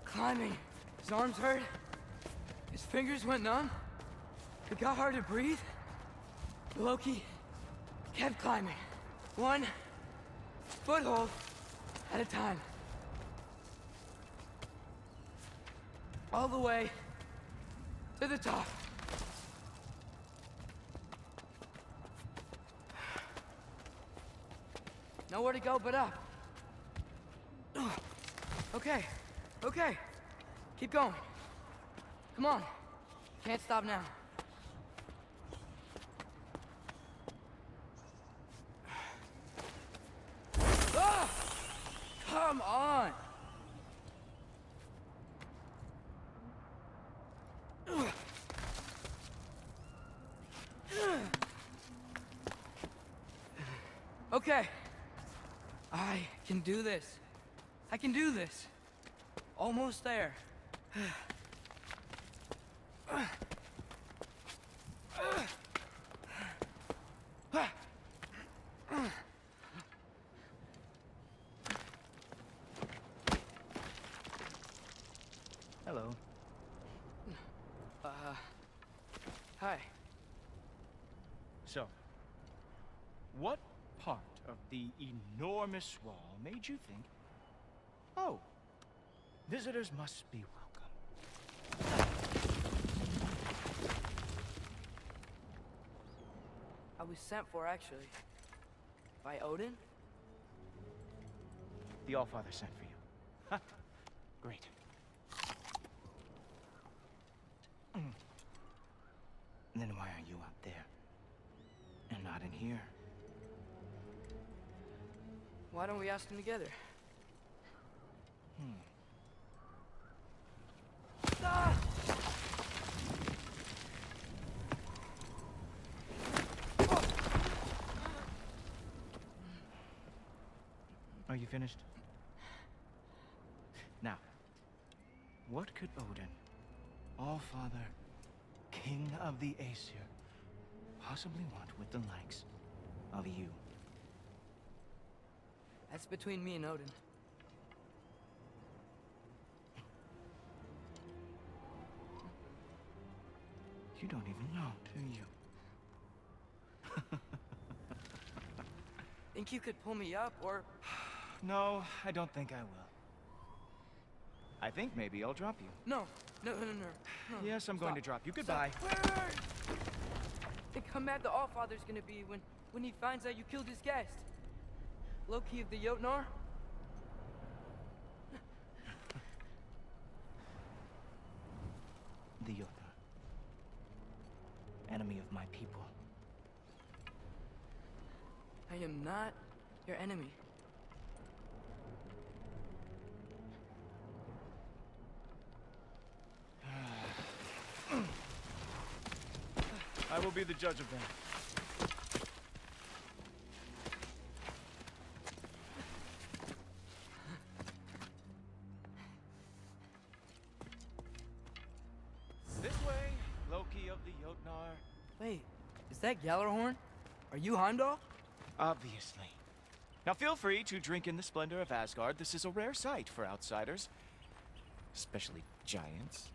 [SPEAKER 9] climbing. His arms hurt. His fingers went numb. It got hard to breathe. Loki kept climbing. One foothold at a time. All the way to the top. Nowhere to go but up. Okay, okay. Keep going. Come on. Can't stop now. Ah! Come on! Okay. I can do this. I can do this. Almost there.
[SPEAKER 4] Hello.
[SPEAKER 9] Hi.
[SPEAKER 4] So, what part of the enormous wall made you think, oh, visitors must be welcome?
[SPEAKER 9] I was sent for, actually. By Odin?
[SPEAKER 4] The Allfather sent for you. Huh. Great. Then why are you out there? And not in here?
[SPEAKER 9] Why don't we ask them together? Ah!
[SPEAKER 4] Are you finished? Now, what could Odin, Allfather, King of the Aesir, possibly want with the likes of you?
[SPEAKER 9] That's between me and Odin.
[SPEAKER 4] You don't even know, do you?
[SPEAKER 9] Think you could pull me up, or...
[SPEAKER 4] No, I don't think I will. I think maybe I'll drop you.
[SPEAKER 9] No. No.
[SPEAKER 4] Yes, I'm going to drop you. Goodbye.
[SPEAKER 9] Wait. Think how mad the Allfather's gonna be when he finds out you killed his guest. Loki of the Jotnar?
[SPEAKER 4] The Jotnar. Enemy of my people.
[SPEAKER 9] I am not your enemy.
[SPEAKER 11] You'll be the judge of that. This way, Loki of the Jotnar.
[SPEAKER 9] Wait, is that Gjallarhorn? Are you Heimdall?
[SPEAKER 11] Obviously. Now feel free to drink in the splendor of Asgard. This is a rare sight for outsiders. Especially giants.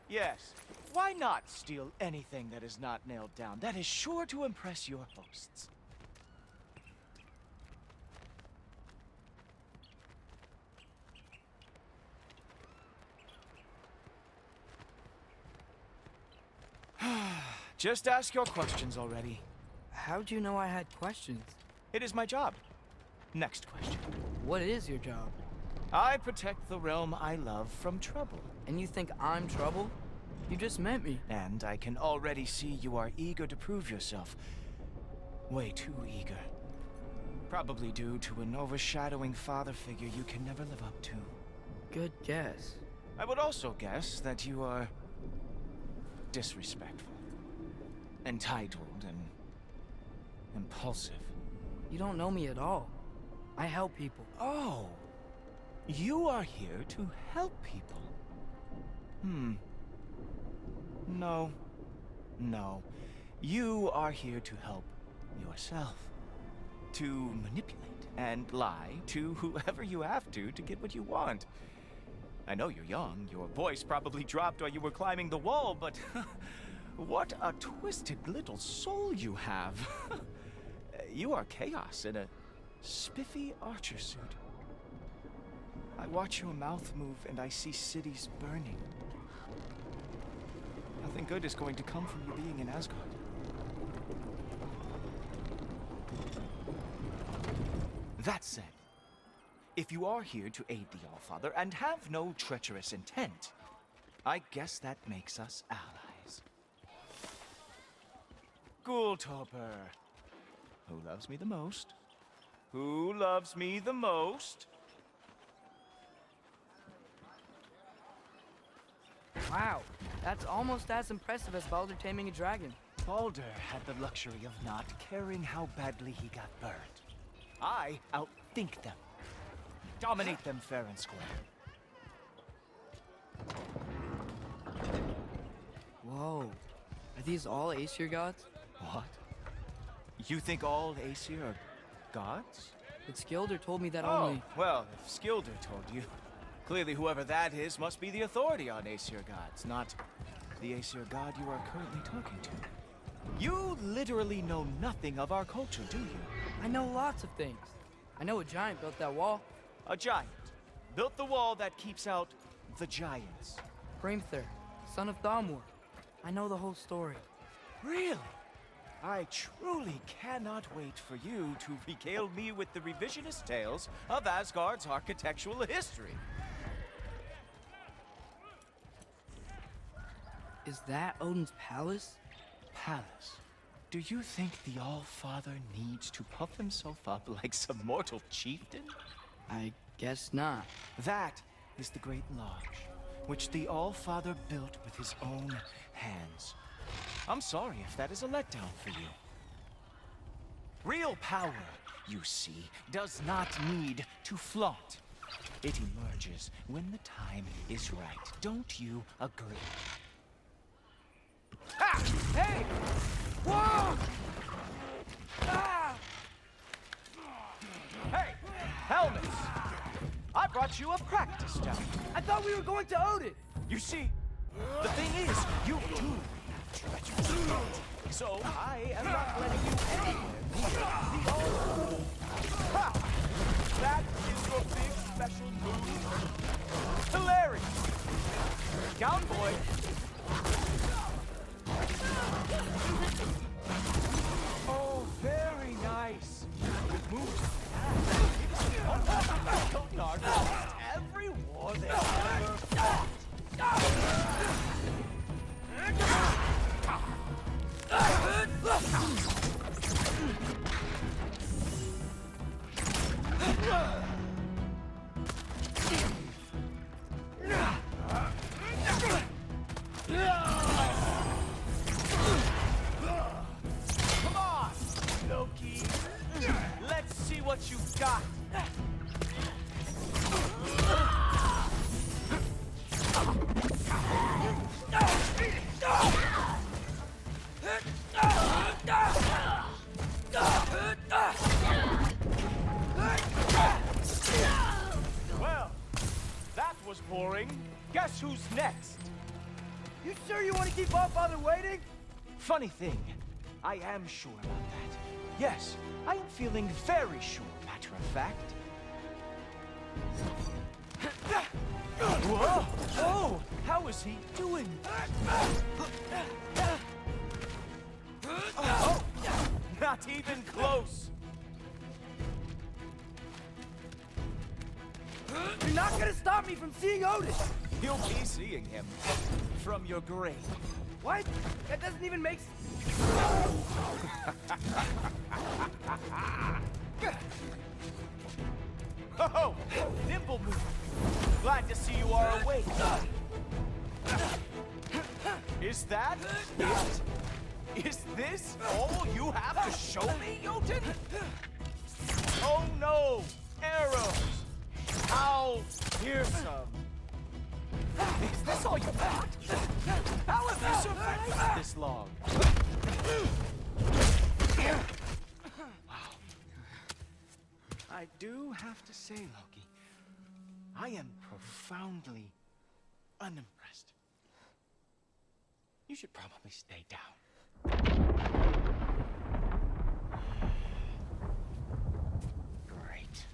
[SPEAKER 11] Yes, why not steal anything that is not nailed down? That is sure to impress your hosts. Just ask your questions already.
[SPEAKER 9] How'd you know I had questions?
[SPEAKER 11] It is my job. Next question.
[SPEAKER 9] What is your job?
[SPEAKER 11] I protect the realm I love from trouble.
[SPEAKER 9] And you think I'm trouble? You just met me.
[SPEAKER 11] And I can already see you are eager to prove yourself. Way too eager. Probably due to an overshadowing father figure you can never live up to.
[SPEAKER 9] Good guess.
[SPEAKER 11] I would also guess that you are disrespectful, entitled, and impulsive.
[SPEAKER 9] You don't know me at all. I help people.
[SPEAKER 11] Oh, you are here to help people. No. No. You are here to help yourself. To manipulate and lie to whoever you have to get what you want. I know you're young. Your voice probably dropped while you were climbing the wall, but what a twisted little soul you have. You are chaos in a spiffy archer suit. I watch your mouth move and I see cities burning. Nothing good is going to come from you being in Asgard. That said, if you are here to aid the Allfather and have no treacherous intent, I guess that makes us allies. Ghoultoper. Who loves me the most? Who loves me the most?
[SPEAKER 9] Wow, that's almost as impressive as Baldur taming a dragon.
[SPEAKER 11] Baldur had the luxury of not caring how badly he got burned. I outthink them. Dominate them fair and square.
[SPEAKER 9] Whoa, are these all Aesir gods?
[SPEAKER 11] What? You think all Aesir are gods?
[SPEAKER 9] But Skilder told me that
[SPEAKER 11] Oh,
[SPEAKER 9] only...
[SPEAKER 11] well, if Skilder told you, clearly whoever that is must be the authority on Aesir gods, not the Aesir god you are currently talking to. You literally know nothing of our culture, do you?
[SPEAKER 9] I know lots of things. I know a giant built that wall.
[SPEAKER 11] A giant built the wall that keeps out the giants.
[SPEAKER 9] Hrimthur, son of Thamur. I know the whole story.
[SPEAKER 11] Really? I truly cannot wait for you to regale me with the revisionist tales of Asgard's architectural history.
[SPEAKER 9] Is that Odin's palace?
[SPEAKER 11] Palace? Do you think the All-Father needs to puff himself up like some mortal chieftain?
[SPEAKER 9] I guess not.
[SPEAKER 11] That is the Great Lodge, which the All-Father built with his own hands. I'm sorry if that is a letdown for you. Real power, you see, does not need to flaunt. It emerges when the time is right. Don't you agree? Ah! Hey! Whoa! Ah! Hey! Helmets! I brought you a practice down.
[SPEAKER 9] I thought we were going to Odin!
[SPEAKER 11] You see, the thing is, you do have treacherous. So I am not letting you anywhere near the All. Ha! That is your big special move. Hilarious! Down, boy. Oh, very nice. Good move. Every war they ever fought. Well, that was boring. Guess who's next?
[SPEAKER 8] You sure you want to keep Allfather waiting?
[SPEAKER 11] Funny thing, I am sure about that. Yes, I am feeling very sure, matter of fact. Whoa! Whoa! How is he doing? Oh, not even close.
[SPEAKER 8] You're not gonna stop me from seeing Odin!
[SPEAKER 11] You'll be seeing him from your grave.
[SPEAKER 8] What? That doesn't even make sense.
[SPEAKER 11] Oh, nimble move. Glad to see you are awake. Is that it? Is this all you have to show me, Jotun? Oh no! Arrows! How fearsome! Is this all you got? How have you survived this long? Wow. I do have to say, Loki, I am profoundly unimpressed. You should probably stay down. Great.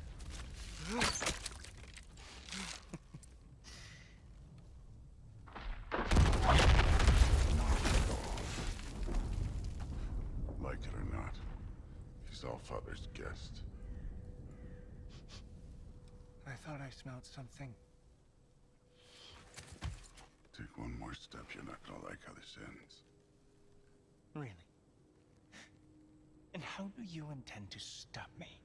[SPEAKER 3] Like it or not, he's Allfather's guest.
[SPEAKER 11] I thought I smelled something.
[SPEAKER 3] Take one more step, you're not gonna like how this ends.
[SPEAKER 11] Really? And how do you intend to stop me?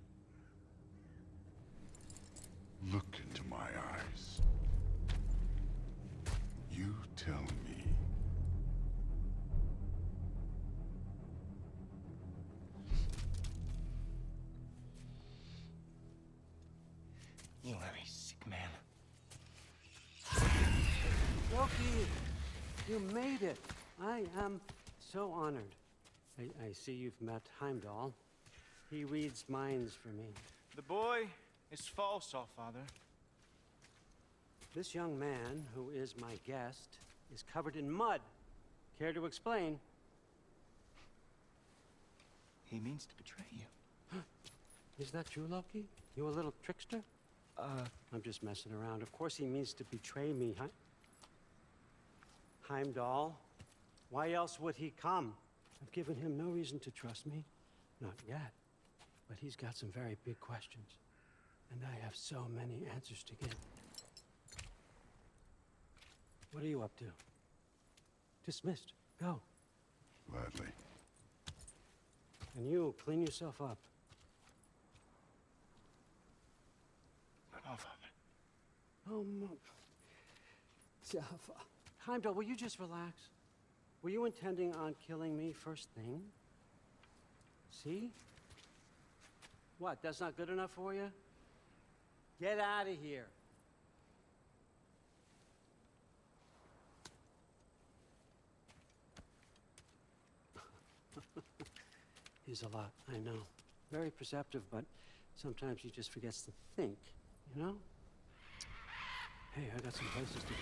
[SPEAKER 3] Look into my eyes. You tell me.
[SPEAKER 11] You are a sick man.
[SPEAKER 12] Loki, you made it. I am so honored. I see you've met Heimdall. He reads minds for me.
[SPEAKER 11] The boy is false, Allfather.
[SPEAKER 12] This young man, who is my guest, is covered in mud. Care to explain?
[SPEAKER 11] He means to betray you.
[SPEAKER 12] Is that true, Loki? You a little trickster? I'm just messing around. Of course he means to betray me, Heimdall. Why else would he come? I've given him no reason to trust me. Not yet. But he's got some very big questions. And I have so many answers to give. What are you up to? Dismissed. Go.
[SPEAKER 3] Gladly.
[SPEAKER 12] And you, clean yourself up.
[SPEAKER 11] But Allfather.
[SPEAKER 12] Oh, Heimdall, will you just relax? Were you intending on killing me first thing? See? What, that's not good enough for you? Get out of here. He's a lot, I know. Very perceptive, but sometimes he just forgets to think, you know? Hey, I got some places to be.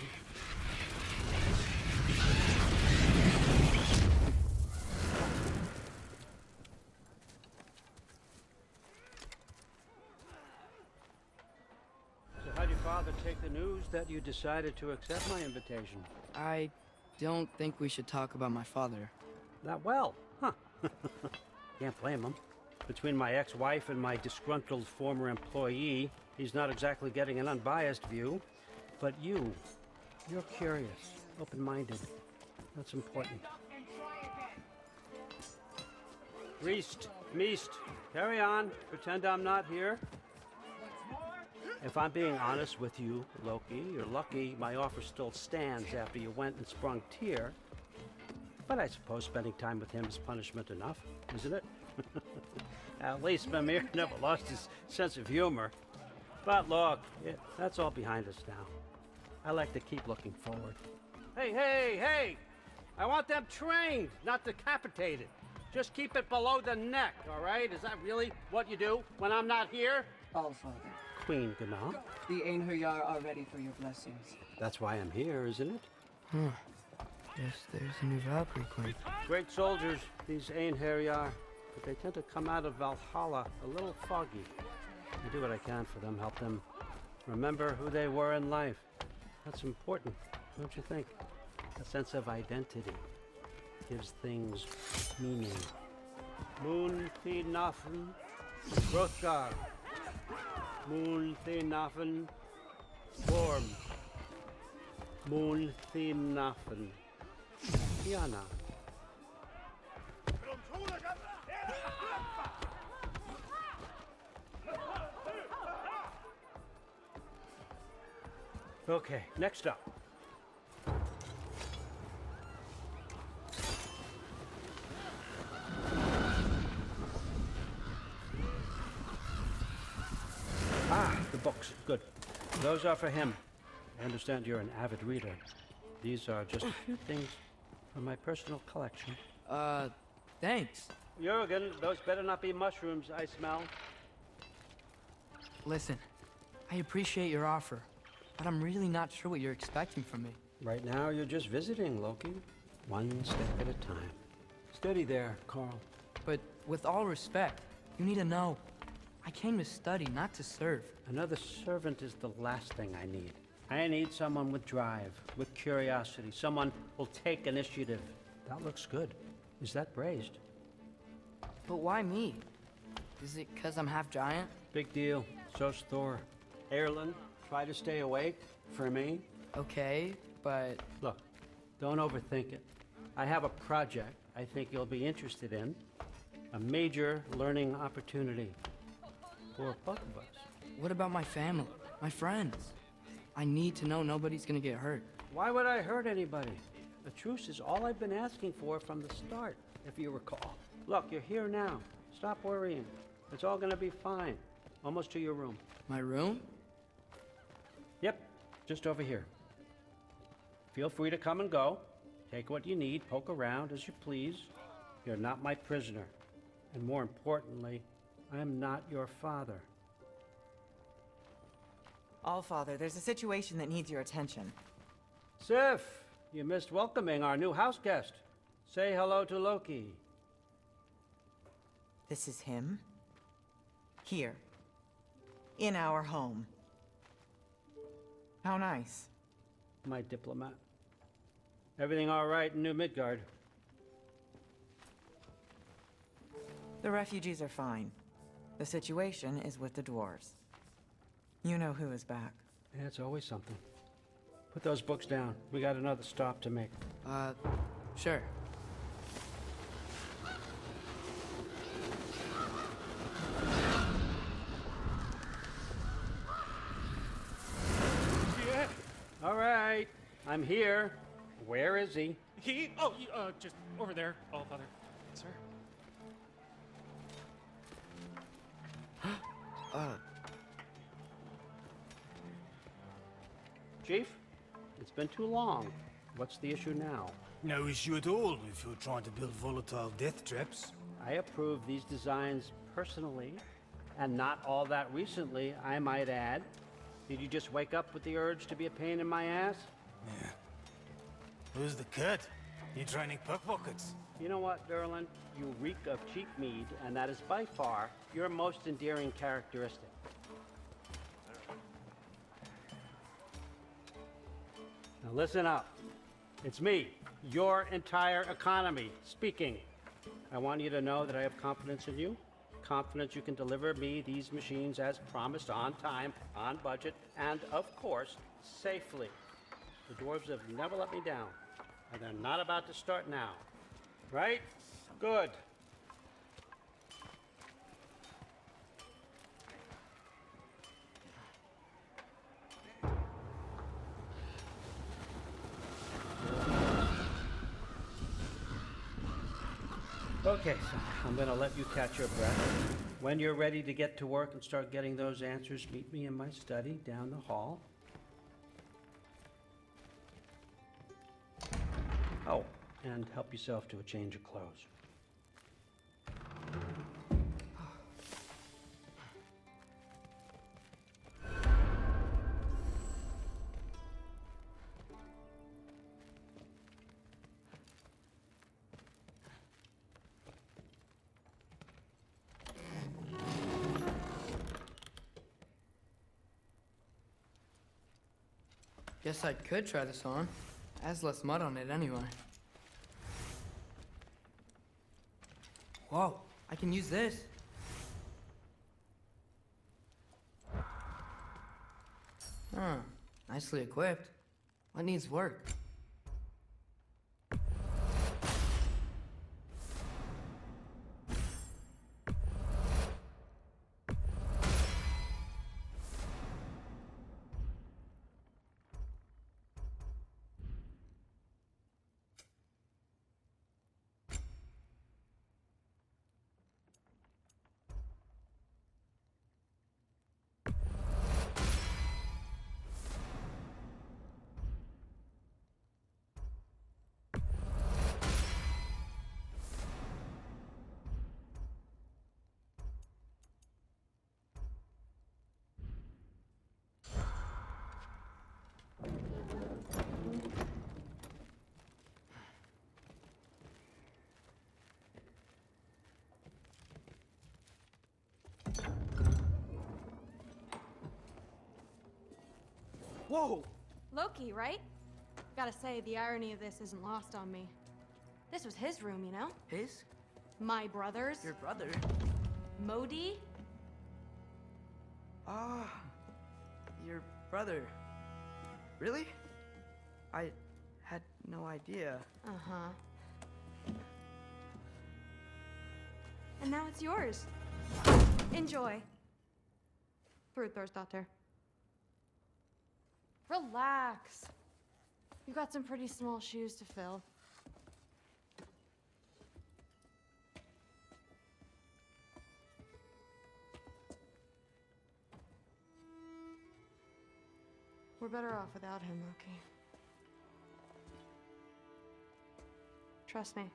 [SPEAKER 12] So how'd your father take the news that you decided to accept my invitation?
[SPEAKER 9] I don't think we should talk about my father.
[SPEAKER 12] That well, huh? Can't blame him. Between my ex-wife and my disgruntled former employee, he's not exactly getting an unbiased view. But you're curious, open-minded. That's important. Meest, carry on. Pretend I'm not here. If I'm being honest with you, Loki, you're lucky my offer still stands after you went and sprung Tyr. But I suppose spending time with him is punishment enough, isn't it? At least Mimir never lost his sense of humor. But look, that's all behind us now. I like to keep looking forward. Hey, hey, hey! I want them trained, not decapitated. Just keep it below the neck, all right? Is that really what you do when I'm not here?
[SPEAKER 13] Allfather,
[SPEAKER 12] Queen Gná.
[SPEAKER 13] the Einherjar are ready for your blessings.
[SPEAKER 12] That's why I'm here, isn't it?
[SPEAKER 9] Yes, there's a new Valkyrie Queen.
[SPEAKER 12] Great soldiers, these Einherjar, but they tend to come out of Valhalla a little foggy. I do what I can for them, help them remember who they were in life. That's important, don't you think? A sense of identity gives things meaning. Moon the Nafen, Hrothgar. Moon the Nafen, Gorm. Moon the Nafen, Tiana. Okay, next up. The books. Good. Those are for him. I understand you're an avid reader. These are just a few things from my personal collection.
[SPEAKER 9] Thanks.
[SPEAKER 12] Jurgen, those better not be mushrooms I smell.
[SPEAKER 9] Listen, I appreciate your offer, but I'm really not sure what you're expecting from me.
[SPEAKER 12] Right now, you're just visiting, Loki. One step at a time. Steady there, Carl.
[SPEAKER 9] But with all respect, you need to know, I came to study, not to serve.
[SPEAKER 12] Another servant is the last thing I need. I need someone with drive, with curiosity, someone who'll take initiative. That looks good. Is that braised?
[SPEAKER 9] But why me? Is it 'cause I'm half giant?
[SPEAKER 12] Big deal. So's Thor. Erlen, try to stay awake for me.
[SPEAKER 9] Okay, but...
[SPEAKER 12] Look, don't overthink it. I have a project I think you'll be interested in. A major learning opportunity for both of us.
[SPEAKER 9] What about my family, my friends? I need to know nobody's gonna get hurt.
[SPEAKER 12] Why would I hurt anybody? A truce is all I've been asking for from the start, if you recall. Look, you're here now. Stop worrying. It's all gonna be fine. Almost to your room.
[SPEAKER 9] My room?
[SPEAKER 12] Yep, just over here. Feel free to come and go. Take what you need, poke around as you please. You're not my prisoner. And more importantly, I'm not your father.
[SPEAKER 14] Allfather, there's a situation that needs your attention.
[SPEAKER 12] Sif, you missed welcoming our new house guest. Say hello to Loki.
[SPEAKER 14] This is him? Here. In our home. How nice.
[SPEAKER 12] My diplomat. Everything all right in New Midgard?
[SPEAKER 14] The refugees are fine. The situation is with the dwarves. You know who is back.
[SPEAKER 12] Yeah, it's always something. Put those books down. We got another stop to make.
[SPEAKER 9] Sure.
[SPEAKER 12] Yeah. All right. I'm here. Where is he?
[SPEAKER 15] Just over there, Allfather. Sir.
[SPEAKER 12] Chief, it's been too long. What's the issue now?
[SPEAKER 16] No issue at all if you're trying to build volatile death traps.
[SPEAKER 12] I approve these designs personally, and not all that recently, I might add. Did you just wake up with the urge to be a pain in my ass?
[SPEAKER 16] Yeah. Who's the cut? You training pickpockets?
[SPEAKER 12] You know what, Derlin? You reek of cheap mead, and that is by far your most endearing characteristic. Now listen up. It's me, your entire economy, speaking. I want you to know that I have confidence in you. Confidence you can deliver me these machines as promised, on time, on budget, and of course, safely. The dwarves have never let me down, and they're not about to start now. Right? Good. Okay, so I'm gonna let you catch your breath. When you're ready to get to work and start getting those answers, meet me in my study down the hall. Oh, and help yourself to a change of clothes.
[SPEAKER 9] Guess I could try this on. Has less mud on it anyway. Whoa, I can use this. Huh, nicely equipped. What needs work?
[SPEAKER 2] Whoa!
[SPEAKER 17] Loki, right? Gotta say, the irony of this isn't lost on me. This was his room, you know?
[SPEAKER 9] His?
[SPEAKER 17] My brother's.
[SPEAKER 9] Your brother?
[SPEAKER 17] Modi?
[SPEAKER 9] Ah, your brother. Really? I had no idea.
[SPEAKER 17] Uh-huh. And now it's yours. Enjoy. Brudbørsdatter. Relax. You got some pretty small shoes to fill. We're better off without him, Loki. Trust me.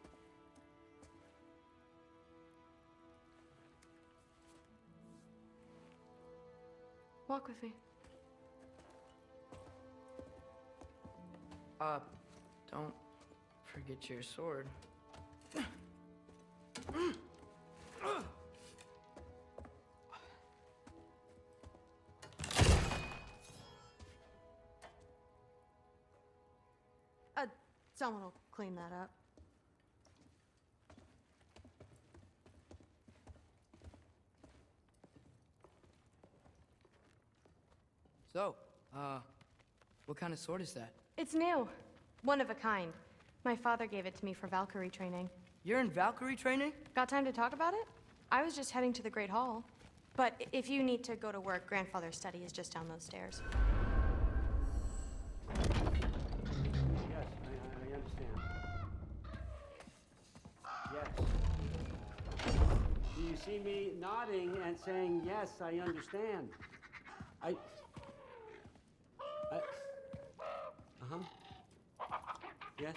[SPEAKER 17] Walk with me.
[SPEAKER 9] Don't forget your sword.
[SPEAKER 17] Someone will clean that up.
[SPEAKER 9] So, what kind of sword is that?
[SPEAKER 17] It's new. One of a kind. My father gave it to me for Valkyrie training.
[SPEAKER 9] You're in Valkyrie training?
[SPEAKER 17] Got time to talk about it? I was just heading to the Great Hall. But if you need to go to work, Grandfather's study is just down those stairs.
[SPEAKER 12] Yes, I understand. Yes. Do you see me nodding and saying, yes, I understand? Uh-huh. Yes.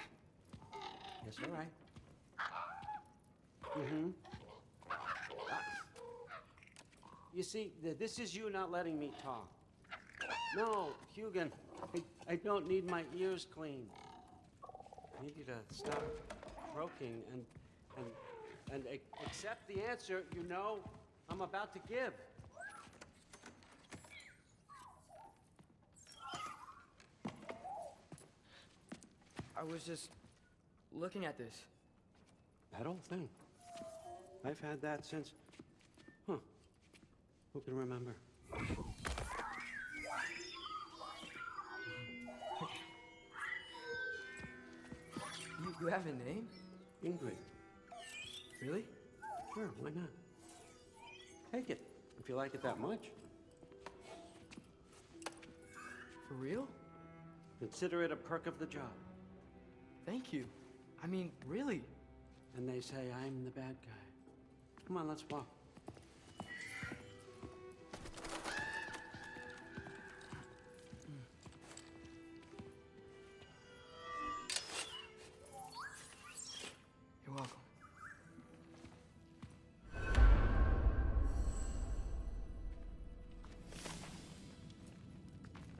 [SPEAKER 12] Yes, all right. Mm-hmm. You see, this is you not letting me talk. No, Hugin, I don't need my ears cleaned. I need you to stop croaking and accept the answer you know I'm about to give.
[SPEAKER 9] I was just looking at this.
[SPEAKER 12] That old thing. I've had that since... Huh. Who can remember?
[SPEAKER 9] You have a name?
[SPEAKER 12] Ingrid.
[SPEAKER 9] Really?
[SPEAKER 12] Sure, why not? Take it, if you like it that much.
[SPEAKER 9] For real?
[SPEAKER 12] Consider it a perk of the job.
[SPEAKER 9] Thank you. I mean, really.
[SPEAKER 12] And they say I'm the bad guy. Come on, let's walk.
[SPEAKER 9] You're welcome.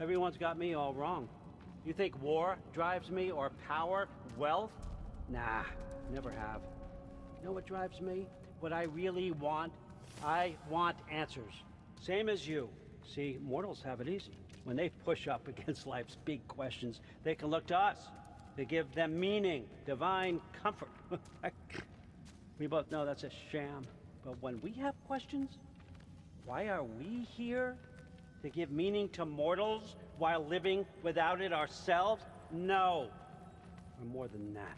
[SPEAKER 12] Everyone's got me all wrong. You think war drives me, or power, wealth? Nah, never have. You know what drives me? What I really want? I want answers. Same as you. See, mortals have it easy. When they push up against life's big questions, they can look to us. They give them meaning, divine comfort. We both know that's a sham. But when we have questions, why are we here? To give meaning to mortals while living without it ourselves? No. We're more than that.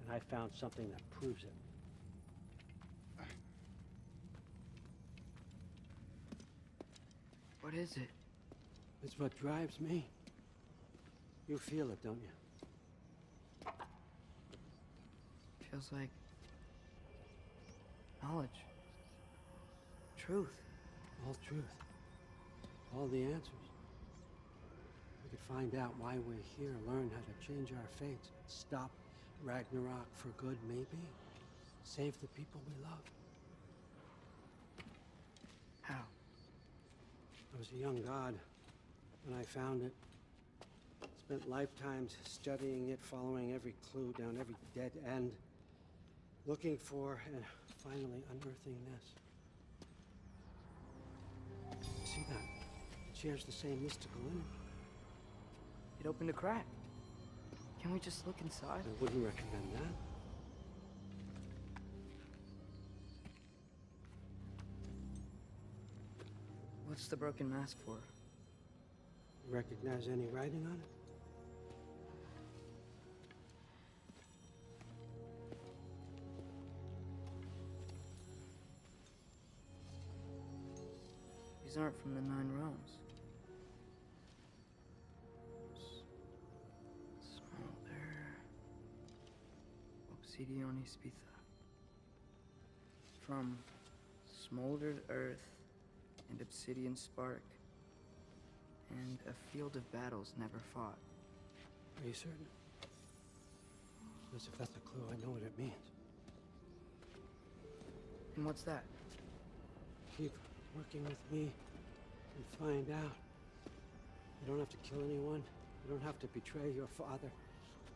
[SPEAKER 12] And I found something that proves it.
[SPEAKER 9] What is it?
[SPEAKER 12] It's what drives me. You feel it, don't you?
[SPEAKER 9] Feels like knowledge. Truth.
[SPEAKER 12] All truth. All the answers. We could find out why we're here, learn how to change our fates, stop Ragnarok for good, maybe. Save the people we love.
[SPEAKER 9] How?
[SPEAKER 12] I was a young god when I found it. Spent lifetimes studying it, following every clue down every dead end, looking for and finally unearthing this. See that? It shares the same mystical energy.
[SPEAKER 9] It opened a crack. Can we just look inside?
[SPEAKER 12] I wouldn't recommend that.
[SPEAKER 9] What's the broken mask for?
[SPEAKER 12] You recognize any writing on it?
[SPEAKER 9] These aren't from the 9 realms. Smolder. Obsidione Spitha. From smoldered earth and obsidian spark. And a field of battles never fought.
[SPEAKER 12] Are you certain? Because if that's a clue, I know what it means.
[SPEAKER 9] And what's that?
[SPEAKER 12] Keep working with me and find out. You don't have to kill anyone. You don't have to betray your father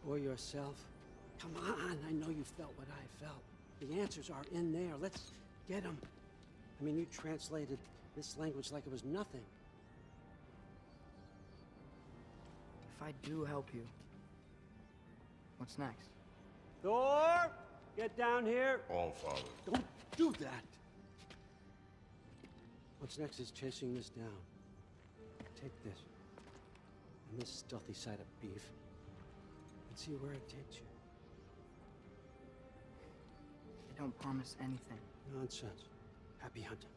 [SPEAKER 12] or yourself. Come on, I know you felt what I felt. The answers are in there. Let's get them. I mean, you translated this language like it was nothing.
[SPEAKER 9] If I do help you, what's next?
[SPEAKER 12] Thor! Get down here!
[SPEAKER 3] All Father.
[SPEAKER 12] Don't do that! What's next is chasing this down. Take this, and this stealthy side of beef, and see where it takes you.
[SPEAKER 9] I don't promise anything.
[SPEAKER 12] Nonsense. Happy hunting.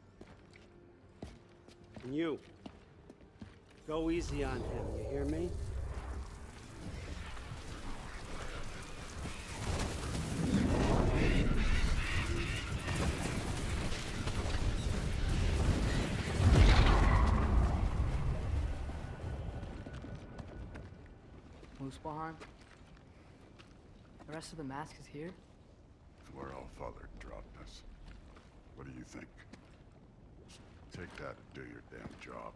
[SPEAKER 12] And you, go easy on him, you hear me?
[SPEAKER 9] Muspelheim? The rest of the mask is here?
[SPEAKER 3] It's where All Father dropped us. What do you think? Take that and do your damn job.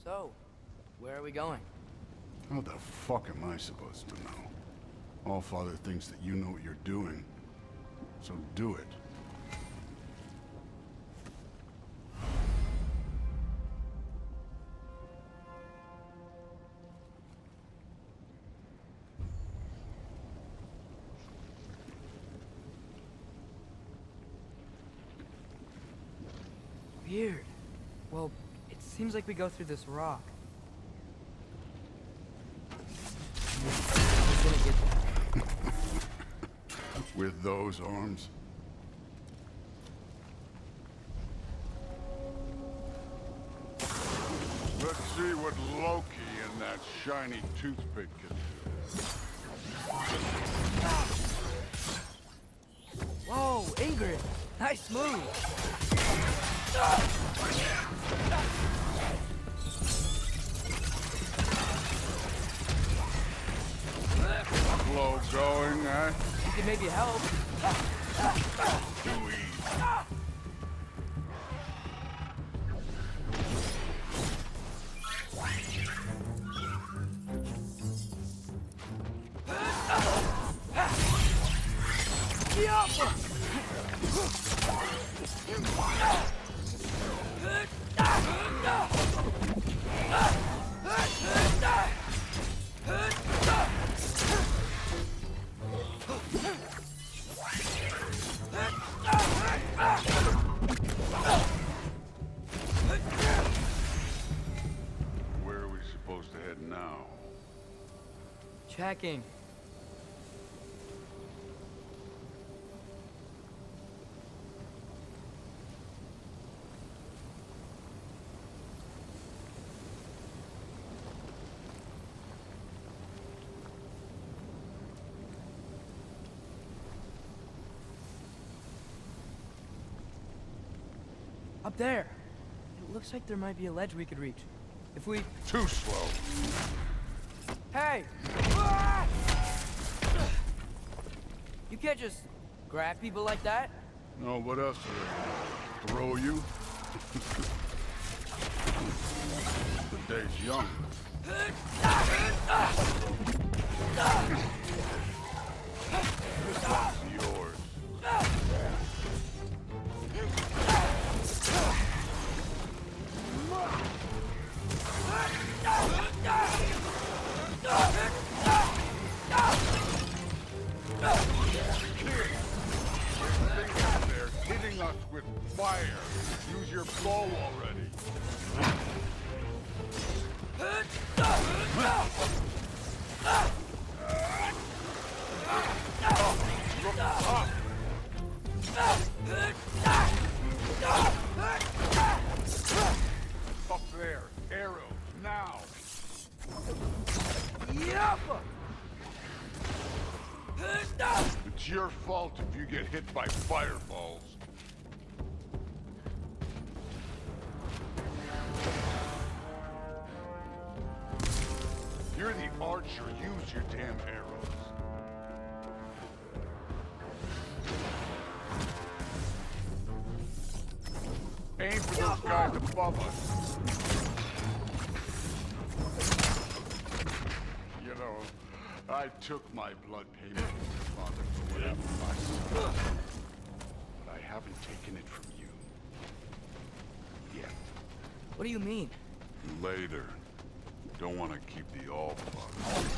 [SPEAKER 9] So, where are we going?
[SPEAKER 3] How the fuck am I supposed to know? All Father thinks that you know what you're doing, so do it.
[SPEAKER 9] Weird. Well, it seems like we go through this rock. I'm gonna get that.
[SPEAKER 3] With those arms?
[SPEAKER 18] what Loki and that shiny toothpick can do.
[SPEAKER 9] Whoa, Ingrid! Nice move!
[SPEAKER 18] Slow going, eh?
[SPEAKER 9] You can maybe help.
[SPEAKER 18] Too easy. Where are we supposed to head now?
[SPEAKER 9] Checking. Up there. It looks like there might be a ledge we could reach. If we...
[SPEAKER 18] Too slow.
[SPEAKER 9] Hey! You can't just grab people like that.
[SPEAKER 18] No, what else? Throw you? The day's young. This one's yours. They're hitting us with fire. Use your bow already. Look up. Up there. Arrows. Now. It's your fault if you get hit by fireballs. You're the archer. Use your damn arrows. Aim for those guys above us. You know, I took my blood payment from your father for what happened to my son. But I haven't taken it from you. Yet.
[SPEAKER 9] What do you mean?
[SPEAKER 18] Later. Don't want to keep the All-Father.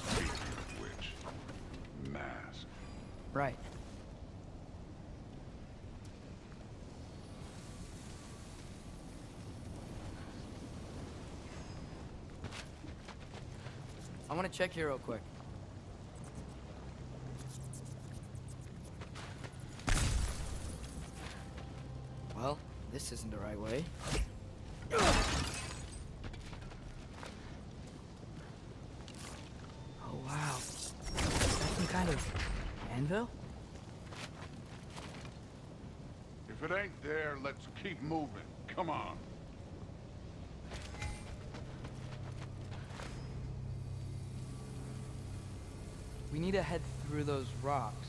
[SPEAKER 18] Speaking of which, mask.
[SPEAKER 9] Right. I want to check here real quick. Well, this isn't the right way. Oh, wow. Is that some kind of anvil?
[SPEAKER 18] If it ain't there, let's keep moving. Come on.
[SPEAKER 9] We need to head through those rocks.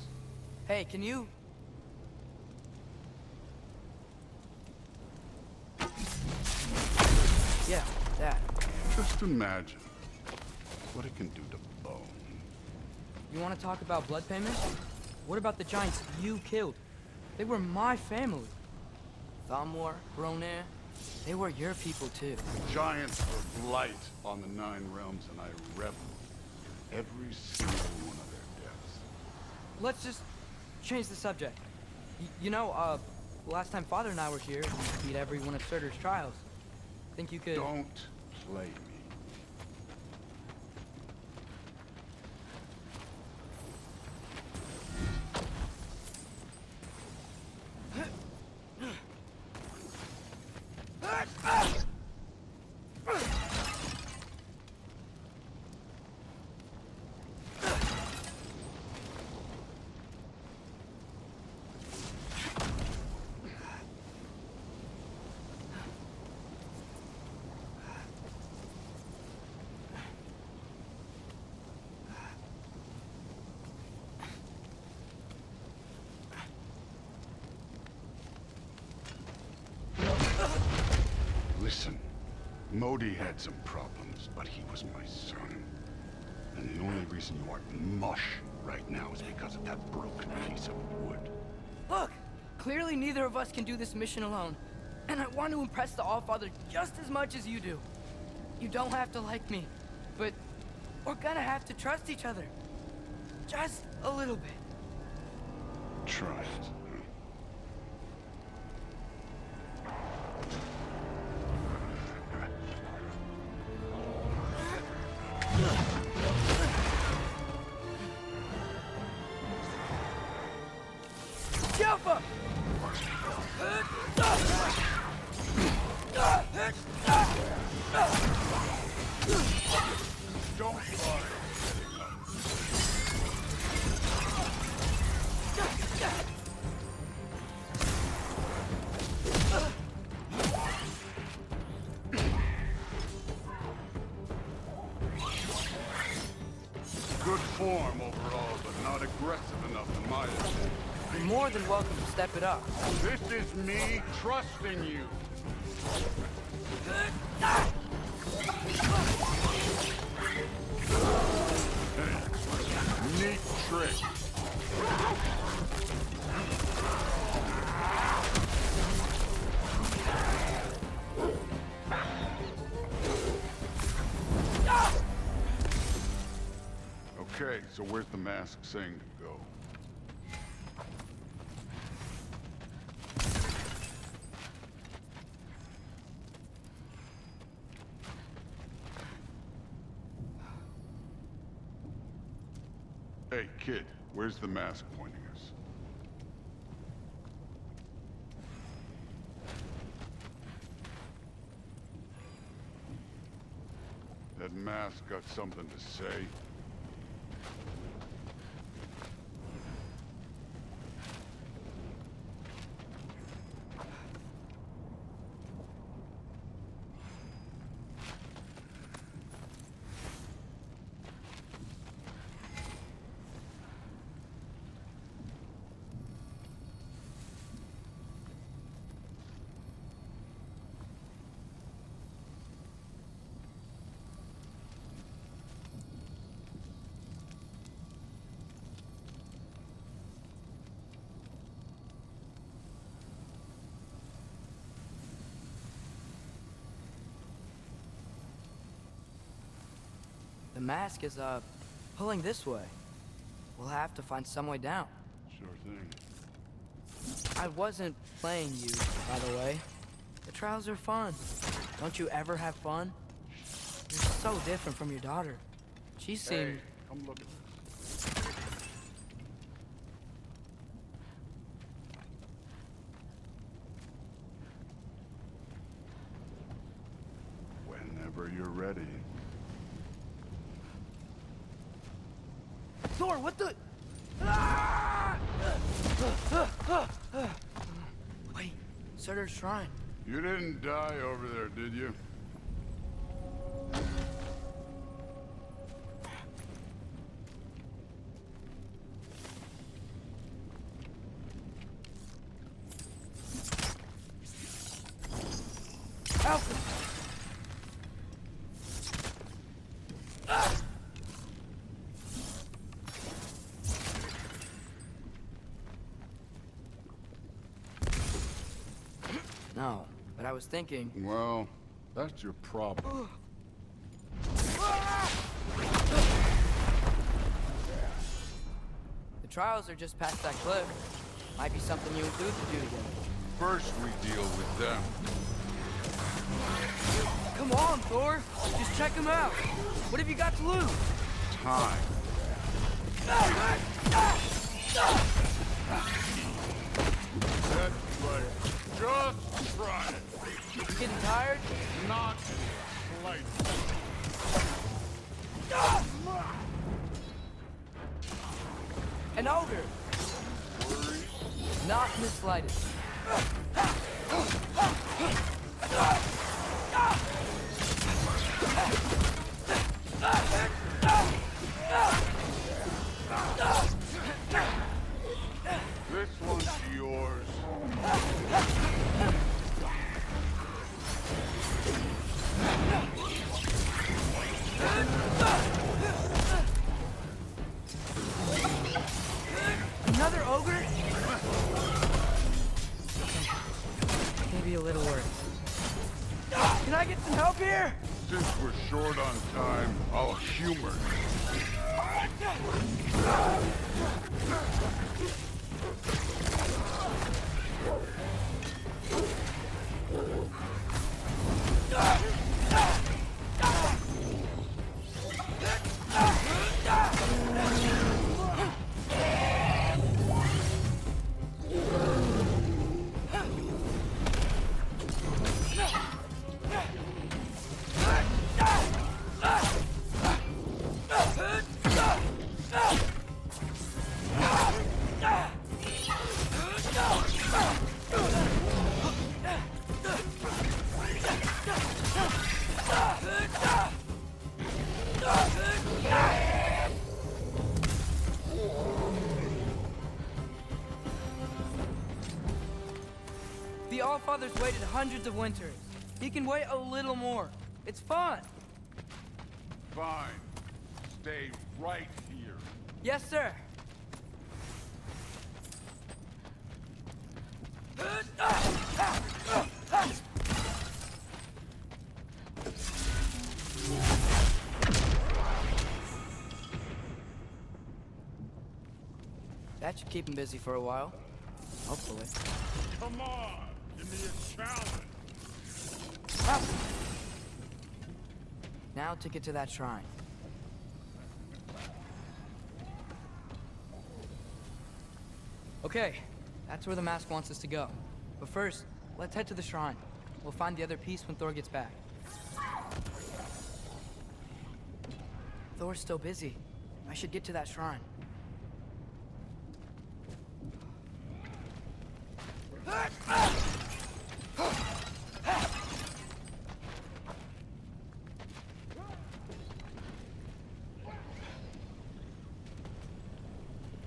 [SPEAKER 9] Hey, can you... Yeah, that.
[SPEAKER 18] Just imagine what it can do to bone.
[SPEAKER 9] You want to talk about blood payment? What about the giants you killed? They were my family. Thamor, Ronir, they were your people too.
[SPEAKER 18] The giants were blight on the Nine Realms, and I reveled in every single one of their deaths.
[SPEAKER 9] Let's just change the subject. You know, last time Father and I were here, we beat every one of Surtur's trials. Think you could...
[SPEAKER 18] Don't play me. Listen, Modi had some problems, but he was my son. And the only reason you aren't mush right now is because of that broken piece of wood.
[SPEAKER 9] Look! Clearly neither of us can do this mission alone. And I want to impress the Allfather just as much as you do. You don't have to like me, but we're gonna have to trust each other. Just a little bit.
[SPEAKER 18] Trust.
[SPEAKER 9] Jump!
[SPEAKER 18] Don't worry. Good form overall, but not aggressive enough in my opinion.
[SPEAKER 9] You're more than welcome to step it up.
[SPEAKER 18] This is me trusting you. Hey, neat trick. Okay, so where's the mask saying to go? Hey, kid, where's the mask pointing us? That mask got something to say?
[SPEAKER 9] The mask is, pulling this way. We'll have to find some way down.
[SPEAKER 18] Sure thing.
[SPEAKER 9] I wasn't playing you, by the way. The trials are fun. Don't you ever have fun? You're so different from your daughter. She seemed...
[SPEAKER 18] Hey, come look at this. Whenever you're ready.
[SPEAKER 9] Thor, what the... Ah! Wait, Surtur's shrine.
[SPEAKER 18] You didn't die over there, did you?
[SPEAKER 9] Alpha! No, but I was thinking...
[SPEAKER 18] Well, that's your problem.
[SPEAKER 9] The trials are just past that cliff. Might be something you and Dude could do together.
[SPEAKER 18] First we deal with them.
[SPEAKER 9] Come on, Thor! Just check them out! What have you got to lose?
[SPEAKER 18] Time. That's right. Just try it.
[SPEAKER 9] You getting tired?
[SPEAKER 18] Not slightly.
[SPEAKER 9] An ogre! Not in the slightest.
[SPEAKER 18] This one's yours.
[SPEAKER 9] Another ogre? Maybe a little worse. Can I get some help here?
[SPEAKER 18] Since we're short on time, I'll humor you.
[SPEAKER 9] The Allfather's waited hundreds of winters. He can wait a little more. It's fun.
[SPEAKER 18] Fine. Stay right here.
[SPEAKER 9] Yes, sir. That should keep him busy for a while. Hopefully.
[SPEAKER 5] Come on! Give me a challenge!
[SPEAKER 9] Now to get to that shrine. Okay, that's where the mask wants us to go. But first, let's head to the shrine. We'll find the other piece when Thor gets back. Thor's still busy. I should get to that shrine.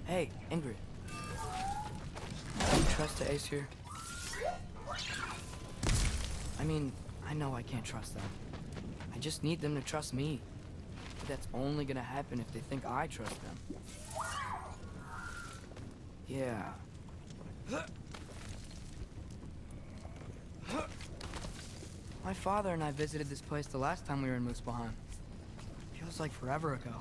[SPEAKER 9] Hey, Ingrid. Do you trust the Ace here? I mean, I know I can't trust them. I just need them to trust me. But that's only gonna happen if they think I trust them. Yeah. My father and I visited this place the last time we were in Muspelheim. Feels like forever ago.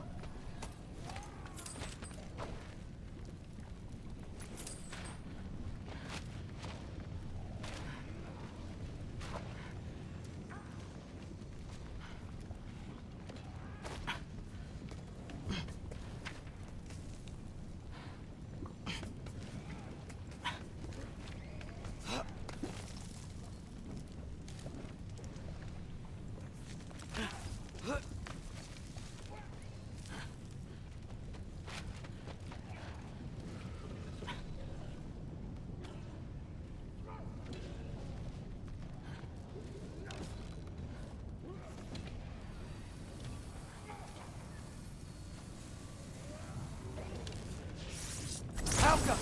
[SPEAKER 9] Helga!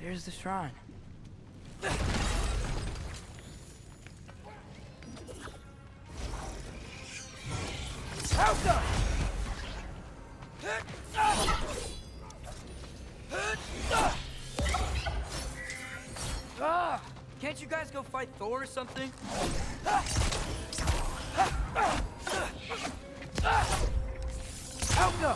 [SPEAKER 9] There's the shrine. Helga! Can't you guys go fight Thor or something? Helga!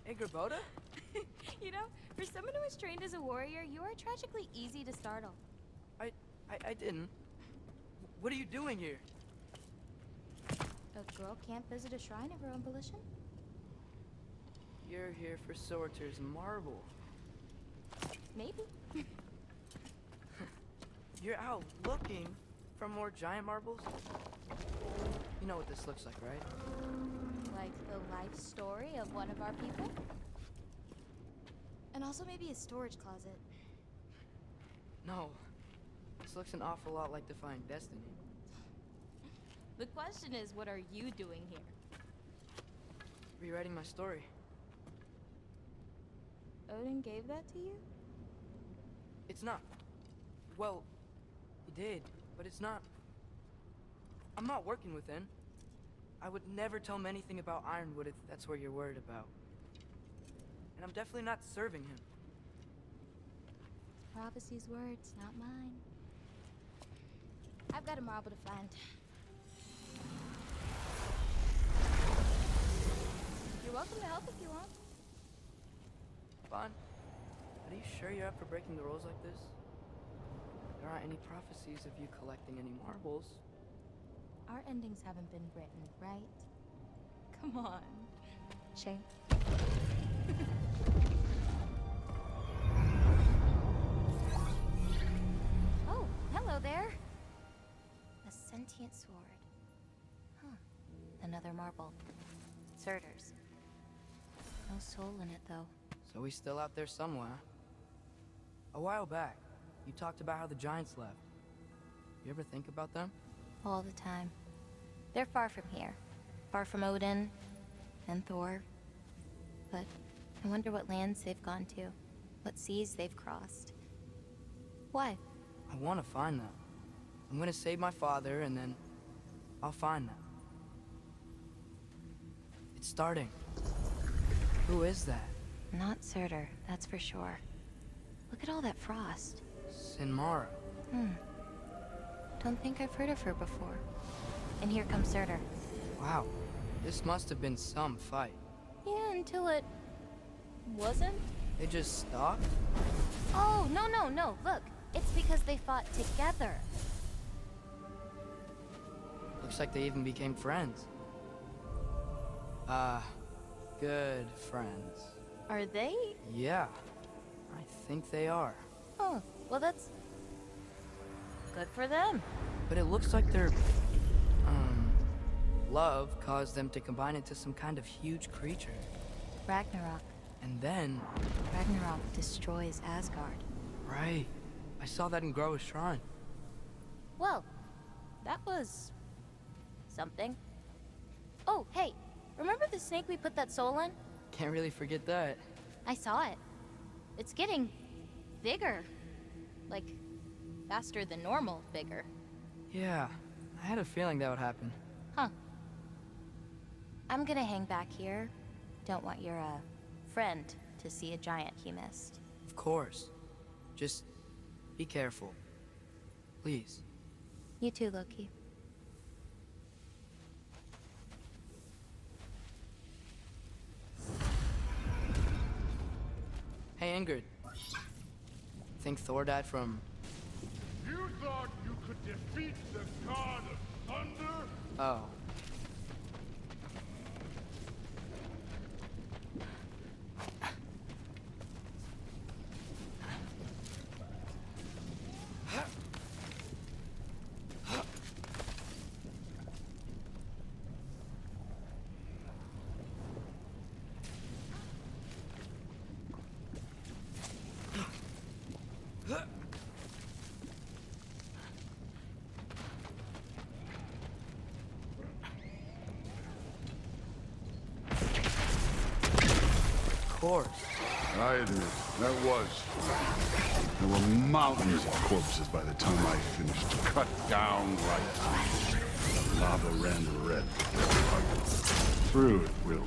[SPEAKER 9] Hey, Grabota?
[SPEAKER 17] You know, for someone who is trained as a warrior, you are tragically easy to startle.
[SPEAKER 9] I didn't. What are you doing here?
[SPEAKER 17] A girl can't visit a shrine of her own volition?
[SPEAKER 9] You're here for Sorter's marble.
[SPEAKER 17] Maybe.
[SPEAKER 9] You're out looking for more giant marbles? You know what this looks like, right?
[SPEAKER 17] Like the life story of one of our people? And also maybe a storage closet.
[SPEAKER 9] No. This looks an awful lot like Defying Destiny.
[SPEAKER 17] The question is, what are you doing here?
[SPEAKER 9] Rewriting my story.
[SPEAKER 17] Odin gave that to you?
[SPEAKER 9] It's not. Well, he did, but it's not. I'm not working with him. I would never tell him anything about Ironwood if that's what you're worried about. And I'm definitely not serving him.
[SPEAKER 17] Prophecy's words, not mine. I've got a marble to find. You're welcome to help if you want.
[SPEAKER 9] Fine. But are you sure you're up for breaking the rules like this? There aren't any prophecies of you collecting any marbles.
[SPEAKER 17] Our endings haven't been written, right? Come on. Shame. Oh, hello there. A sentient sword. Huh. Another marble. Surtur's. No soul in it, though.
[SPEAKER 9] So he's still out there somewhere. A while back, you talked about how the giants left. You ever think about them?
[SPEAKER 17] All the time. They're far from here. Far from Odin and Thor. But I wonder what lands they've gone to. What seas they've crossed. Why?
[SPEAKER 9] I want to find them. I'm gonna save my father, and then I'll find them. It's starting. Who is that?
[SPEAKER 17] Not Surtur, that's for sure. Look at all that frost.
[SPEAKER 9] Sinmara.
[SPEAKER 17] Don't think I've heard of her before. And here comes Surtur.
[SPEAKER 9] Wow. This must have been some fight.
[SPEAKER 17] Yeah, until it... wasn't?
[SPEAKER 9] They just stopped?
[SPEAKER 17] Oh, no. Look, it's because they fought together.
[SPEAKER 9] Looks like they even became friends. Good friends.
[SPEAKER 17] Are they?
[SPEAKER 9] Yeah, I think they are.
[SPEAKER 17] Oh, well that's... good for them.
[SPEAKER 9] But it looks like their, love caused them to combine into some kind of huge creature.
[SPEAKER 17] Ragnarok.
[SPEAKER 9] And then...
[SPEAKER 17] Ragnarok destroys Asgard.
[SPEAKER 9] Right. I saw that in Groa's shrine.
[SPEAKER 17] Well, that was... something. Oh, hey, remember the snake we put that soul in?
[SPEAKER 9] Can't really forget that.
[SPEAKER 17] I saw it. It's getting... bigger. Like, faster than normal bigger.
[SPEAKER 9] Yeah, I had a feeling that would happen.
[SPEAKER 17] Huh. I'm gonna hang back here. Don't want your, friend to see a giant he missed.
[SPEAKER 9] Of course. Just be careful. Please.
[SPEAKER 17] You too, Loki.
[SPEAKER 9] angered. Think Thor died from...
[SPEAKER 18] You thought you could defeat the god of thunder?
[SPEAKER 9] Oh. Of course.
[SPEAKER 18] I admit, that was fun. There were mountains of corpses by the time I finished. Cut down right through. Lava ran red. Through it, Will.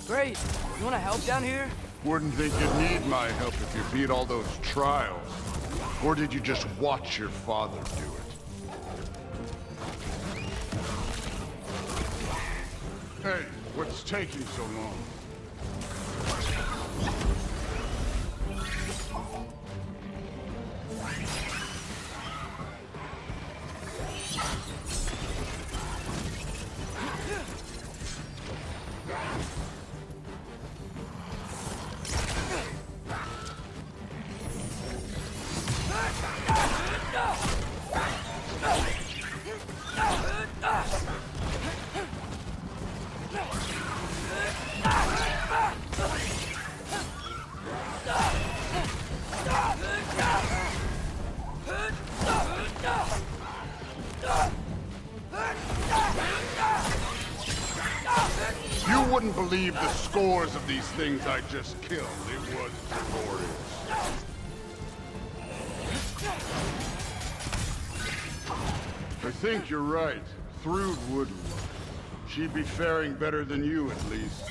[SPEAKER 9] Great. You want to help down here?
[SPEAKER 18] Wouldn't think you'd need my help if you beat all those trials. Or did you just watch your father do it? Hey, what's taking so long? You wouldn't believe the scores of these things I just killed. It was glorious. I think you're right. Thrud wouldn't. She'd be faring better than you, at least.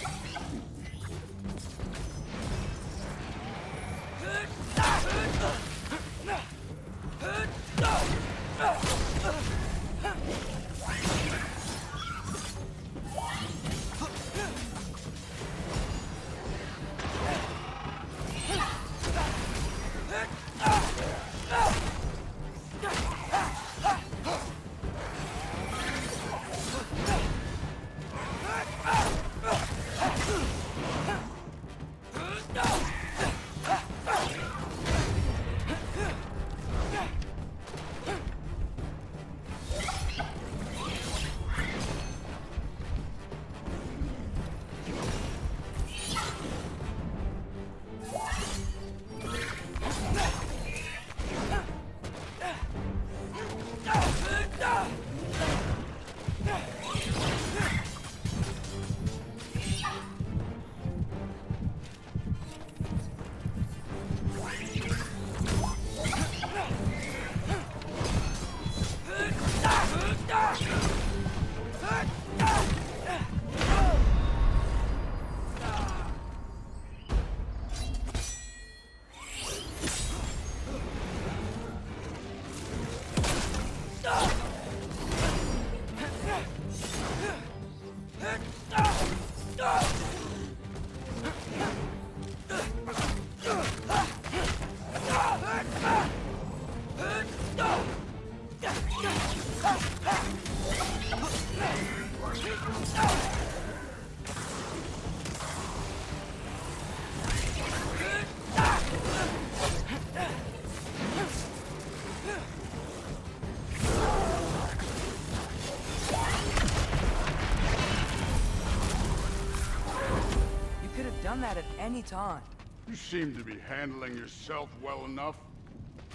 [SPEAKER 9] That at any time.
[SPEAKER 18] You seem to be handling yourself well enough.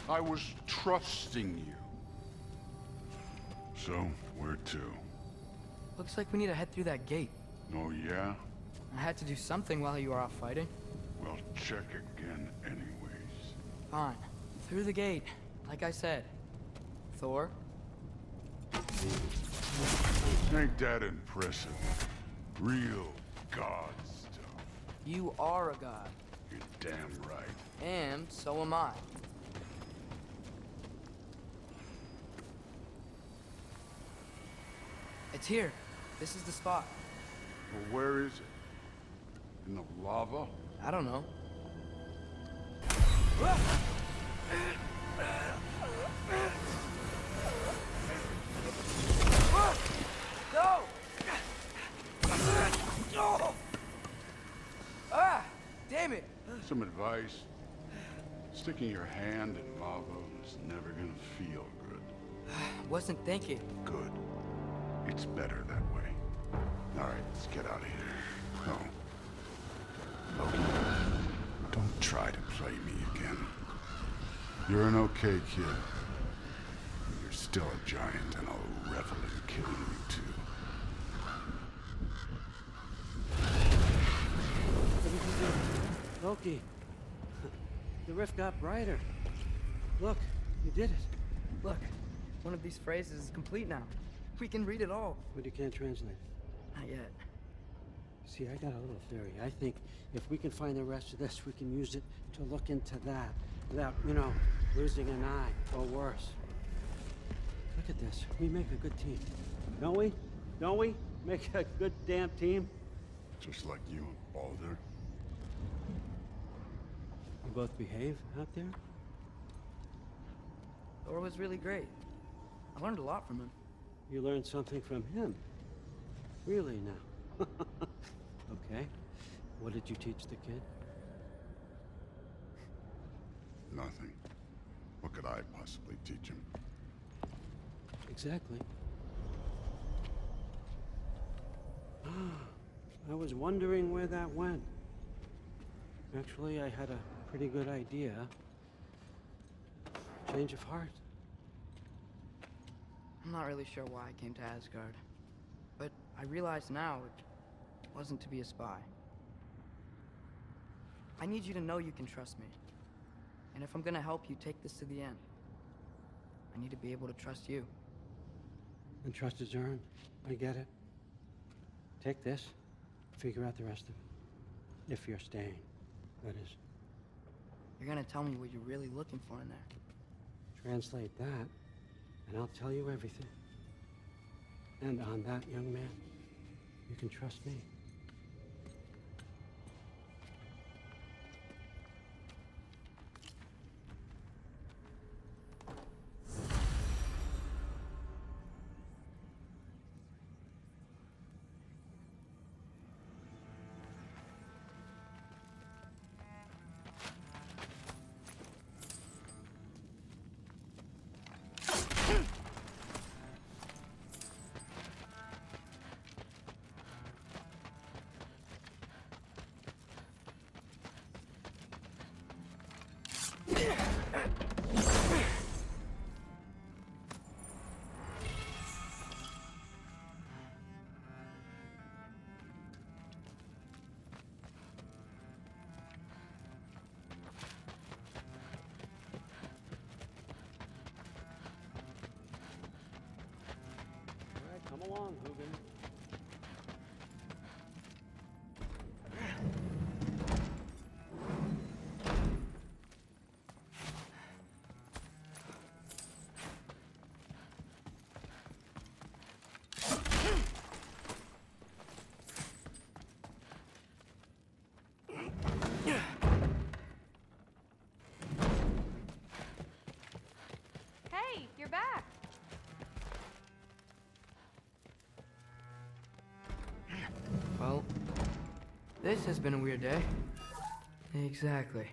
[SPEAKER 18] I was trusting you. So, where to?
[SPEAKER 9] Looks like we need to head through that gate.
[SPEAKER 18] Oh, yeah?
[SPEAKER 9] I had to do something while you were off fighting.
[SPEAKER 18] Well, check again anyways.
[SPEAKER 9] Fine. Through the gate, like I said. Thor?
[SPEAKER 18] Ain't that impressive? Real god stuff.
[SPEAKER 9] You are a god.
[SPEAKER 18] You're damn right.
[SPEAKER 9] And so am I. It's here. This is the spot.
[SPEAKER 18] Well, where is it? In the lava?
[SPEAKER 9] I don't know. No! Oh! Ah! Damn it!
[SPEAKER 18] Some advice. Sticking your hand in lava is never gonna feel good.
[SPEAKER 9] Wasn't thinking.
[SPEAKER 18] Good. It's better that way. All right, let's get out of here. No. Loki, don't try to play me again. You're an okay kid. You're still a giant, and I'll revel in killing you too.
[SPEAKER 12] Loki, the rift got brighter. Look, you did it.
[SPEAKER 9] Look, one of these phrases is complete now. We can read it all.
[SPEAKER 12] But you can't translate it.
[SPEAKER 9] Not yet.
[SPEAKER 12] See, I got a little theory. I think if we can find the rest of this, we can use it to look into that without, you know, losing an eye or worse. Look at this. We make a good team. Don't we? Don't we? Make a good damn team?
[SPEAKER 18] Just like you and Baldur.
[SPEAKER 12] You both behave out there?
[SPEAKER 9] Thor was really great. I learned a lot from him.
[SPEAKER 12] You learned something from him? Really now? Okay. What did you teach the kid?
[SPEAKER 18] Nothing. What could I possibly teach him?
[SPEAKER 12] Exactly. I was wondering where that went. Actually, I had a pretty good idea. Change of heart.
[SPEAKER 9] I'm not really sure why I came to Asgard, but I realize now it wasn't to be a spy. I need you to know you can trust me. And if I'm gonna help you take this to the end, I need to be able to trust you.
[SPEAKER 12] And trust is earned. I get it. Take this, figure out the rest of it. If you're staying, that is.
[SPEAKER 9] You're gonna tell me what you're really looking for in there.
[SPEAKER 12] Translate that, and I'll tell you everything. And on that, young man, you can trust me. Come along, Hugin.
[SPEAKER 7] Hey, you're back.
[SPEAKER 9] Well, this has been a weird day. Exactly.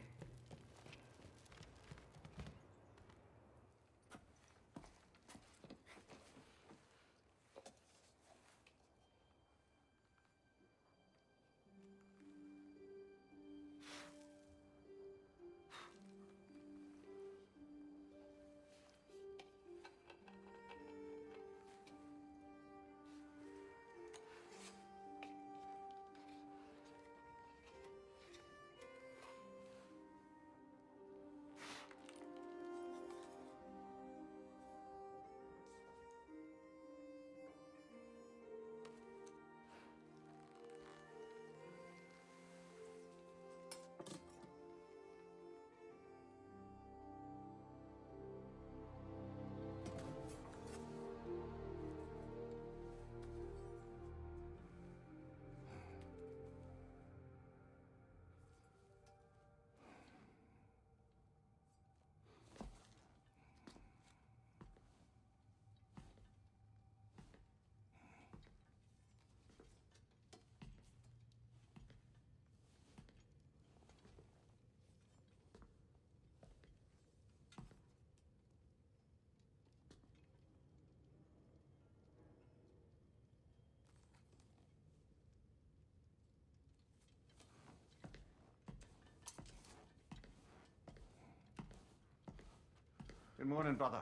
[SPEAKER 6] Good morning, brother.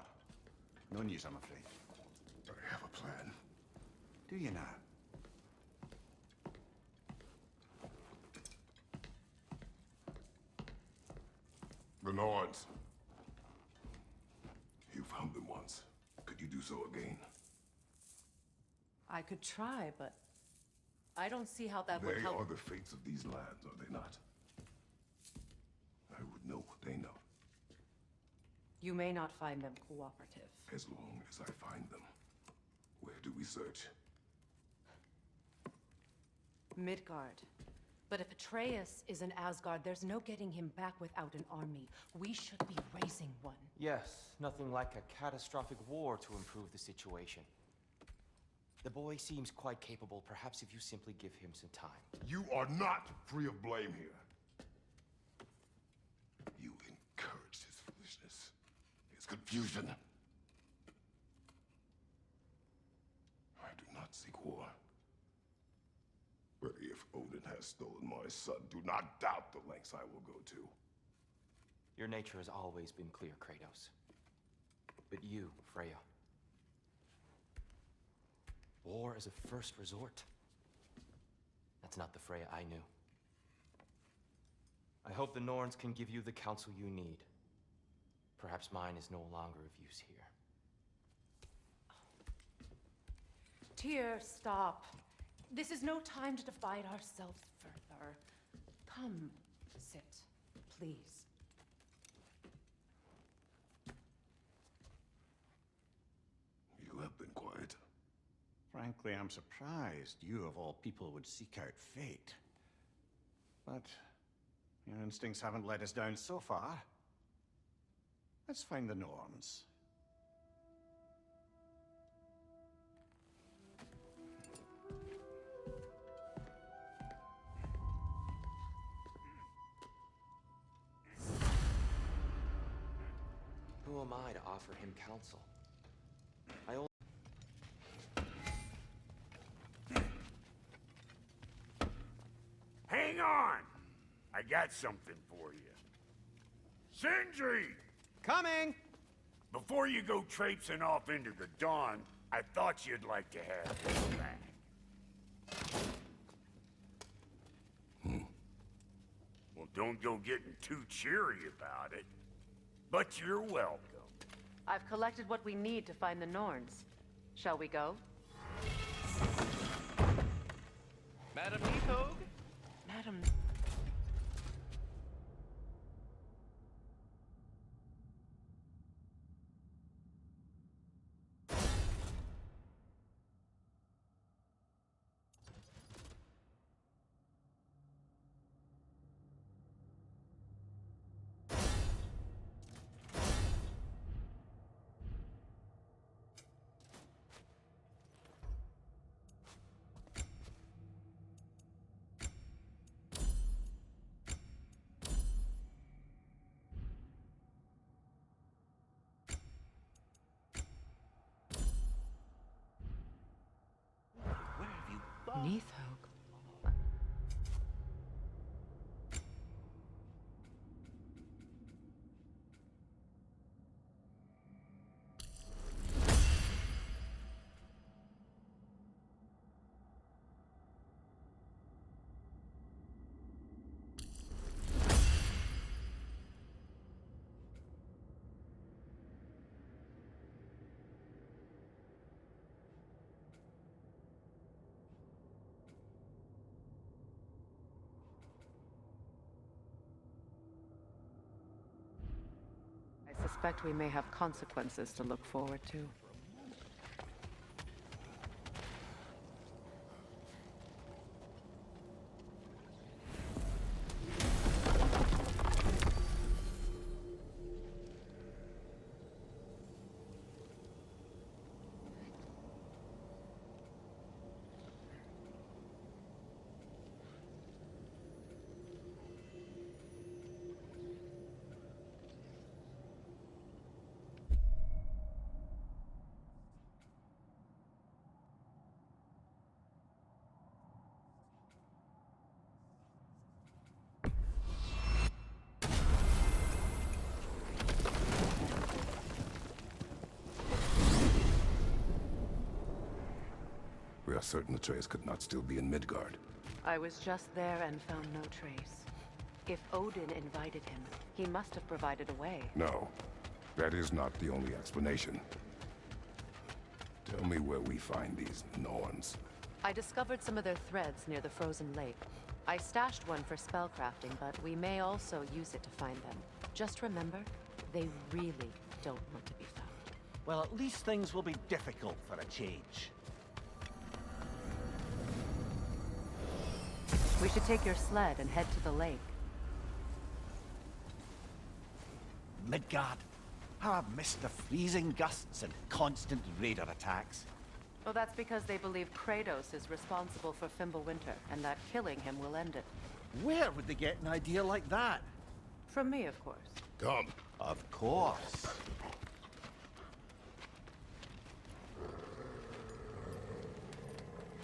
[SPEAKER 6] No news, I'm afraid.
[SPEAKER 3] I have a plan.
[SPEAKER 6] Do you now?
[SPEAKER 3] The Norns. You found them once. Could you do so again?
[SPEAKER 1] I could try, but I don't see how that would
[SPEAKER 3] They
[SPEAKER 1] help.
[SPEAKER 3] are the fates of these lands, are they not? I would know what they know.
[SPEAKER 1] You may not find them cooperative.
[SPEAKER 3] As long as I find them. Where do we search?
[SPEAKER 1] Midgard. But if Atreus is in Asgard, there's no getting him back without an army. We should be raising one.
[SPEAKER 19] Yes, nothing like a catastrophic war to improve the situation. The boy seems quite capable. Perhaps if you simply give him some time.
[SPEAKER 3] You are not free of blame here. You encouraged his foolishness, his confusion. I do not seek war. But if Odin has stolen my son, do not doubt the lengths I will go to.
[SPEAKER 19] Your nature has always been clear, Kratos. But you, Freya. War as a first resort. That's not the Freya I knew. I hope the Norns can give you the counsel you need. Perhaps mine is no longer of use here.
[SPEAKER 1] Tyr, stop. This is no time to divide ourselves further. Come, sit, please.
[SPEAKER 3] You have been quiet.
[SPEAKER 6] Frankly, I'm surprised you, of all people, would seek out fate. But your instincts haven't let us down so far. Let's find the Norns.
[SPEAKER 19] Who am I to offer him counsel? I only...
[SPEAKER 5] Hang on! I got something for you. Sindri!
[SPEAKER 10] Coming!
[SPEAKER 5] Before you go traipsing off into the dawn, I thought you'd like to have this back. Well, don't go getting too cheery about it. But you're welcome.
[SPEAKER 1] I've collected what we need to find the Norns. Shall we go?
[SPEAKER 10] Madam Nithog?
[SPEAKER 1] Madam... Nithog. I suspect we may have consequences to look forward to.
[SPEAKER 3] just certain Atreus could not still be in Midgard.
[SPEAKER 1] I was just there and found no trace. If Odin invited him, he must have provided a way.
[SPEAKER 3] No, that is not the only explanation. Tell me where we find these Norns.
[SPEAKER 1] I discovered some of their threads near the frozen lake. I stashed one for spellcrafting, but we may also use it to find them. Just remember, they really don't want to be found.
[SPEAKER 6] Well, at least things will be difficult for a change.
[SPEAKER 1] We should take your sled and head to the lake.
[SPEAKER 6] Midgard. How I've missed the freezing gusts and constant raider attacks.
[SPEAKER 1] Well, that's because they believe Kratos is responsible for Fimbulwinter, and that killing him will end it.
[SPEAKER 6] Where would they get an idea like that?
[SPEAKER 1] From me, of course.
[SPEAKER 3] Come.
[SPEAKER 6] Of course.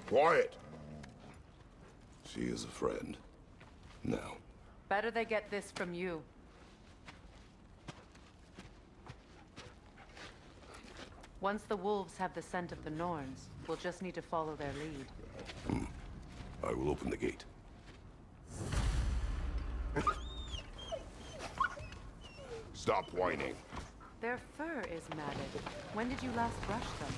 [SPEAKER 3] Quiet! She is a friend. Now.
[SPEAKER 1] Better they get this from you. Once the wolves have the scent of the Norns, we'll just need to follow their lead.
[SPEAKER 3] I will open the gate. Stop whining.
[SPEAKER 1] Their fur is matted. When did you last brush them?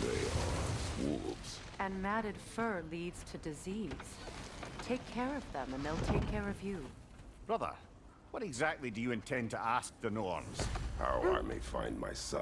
[SPEAKER 3] They are wolves.
[SPEAKER 1] And matted fur leads to disease. Take care of them, and they'll take care of you.
[SPEAKER 6] Brother, what exactly do you intend to ask the Norns?
[SPEAKER 3] How I may find my son.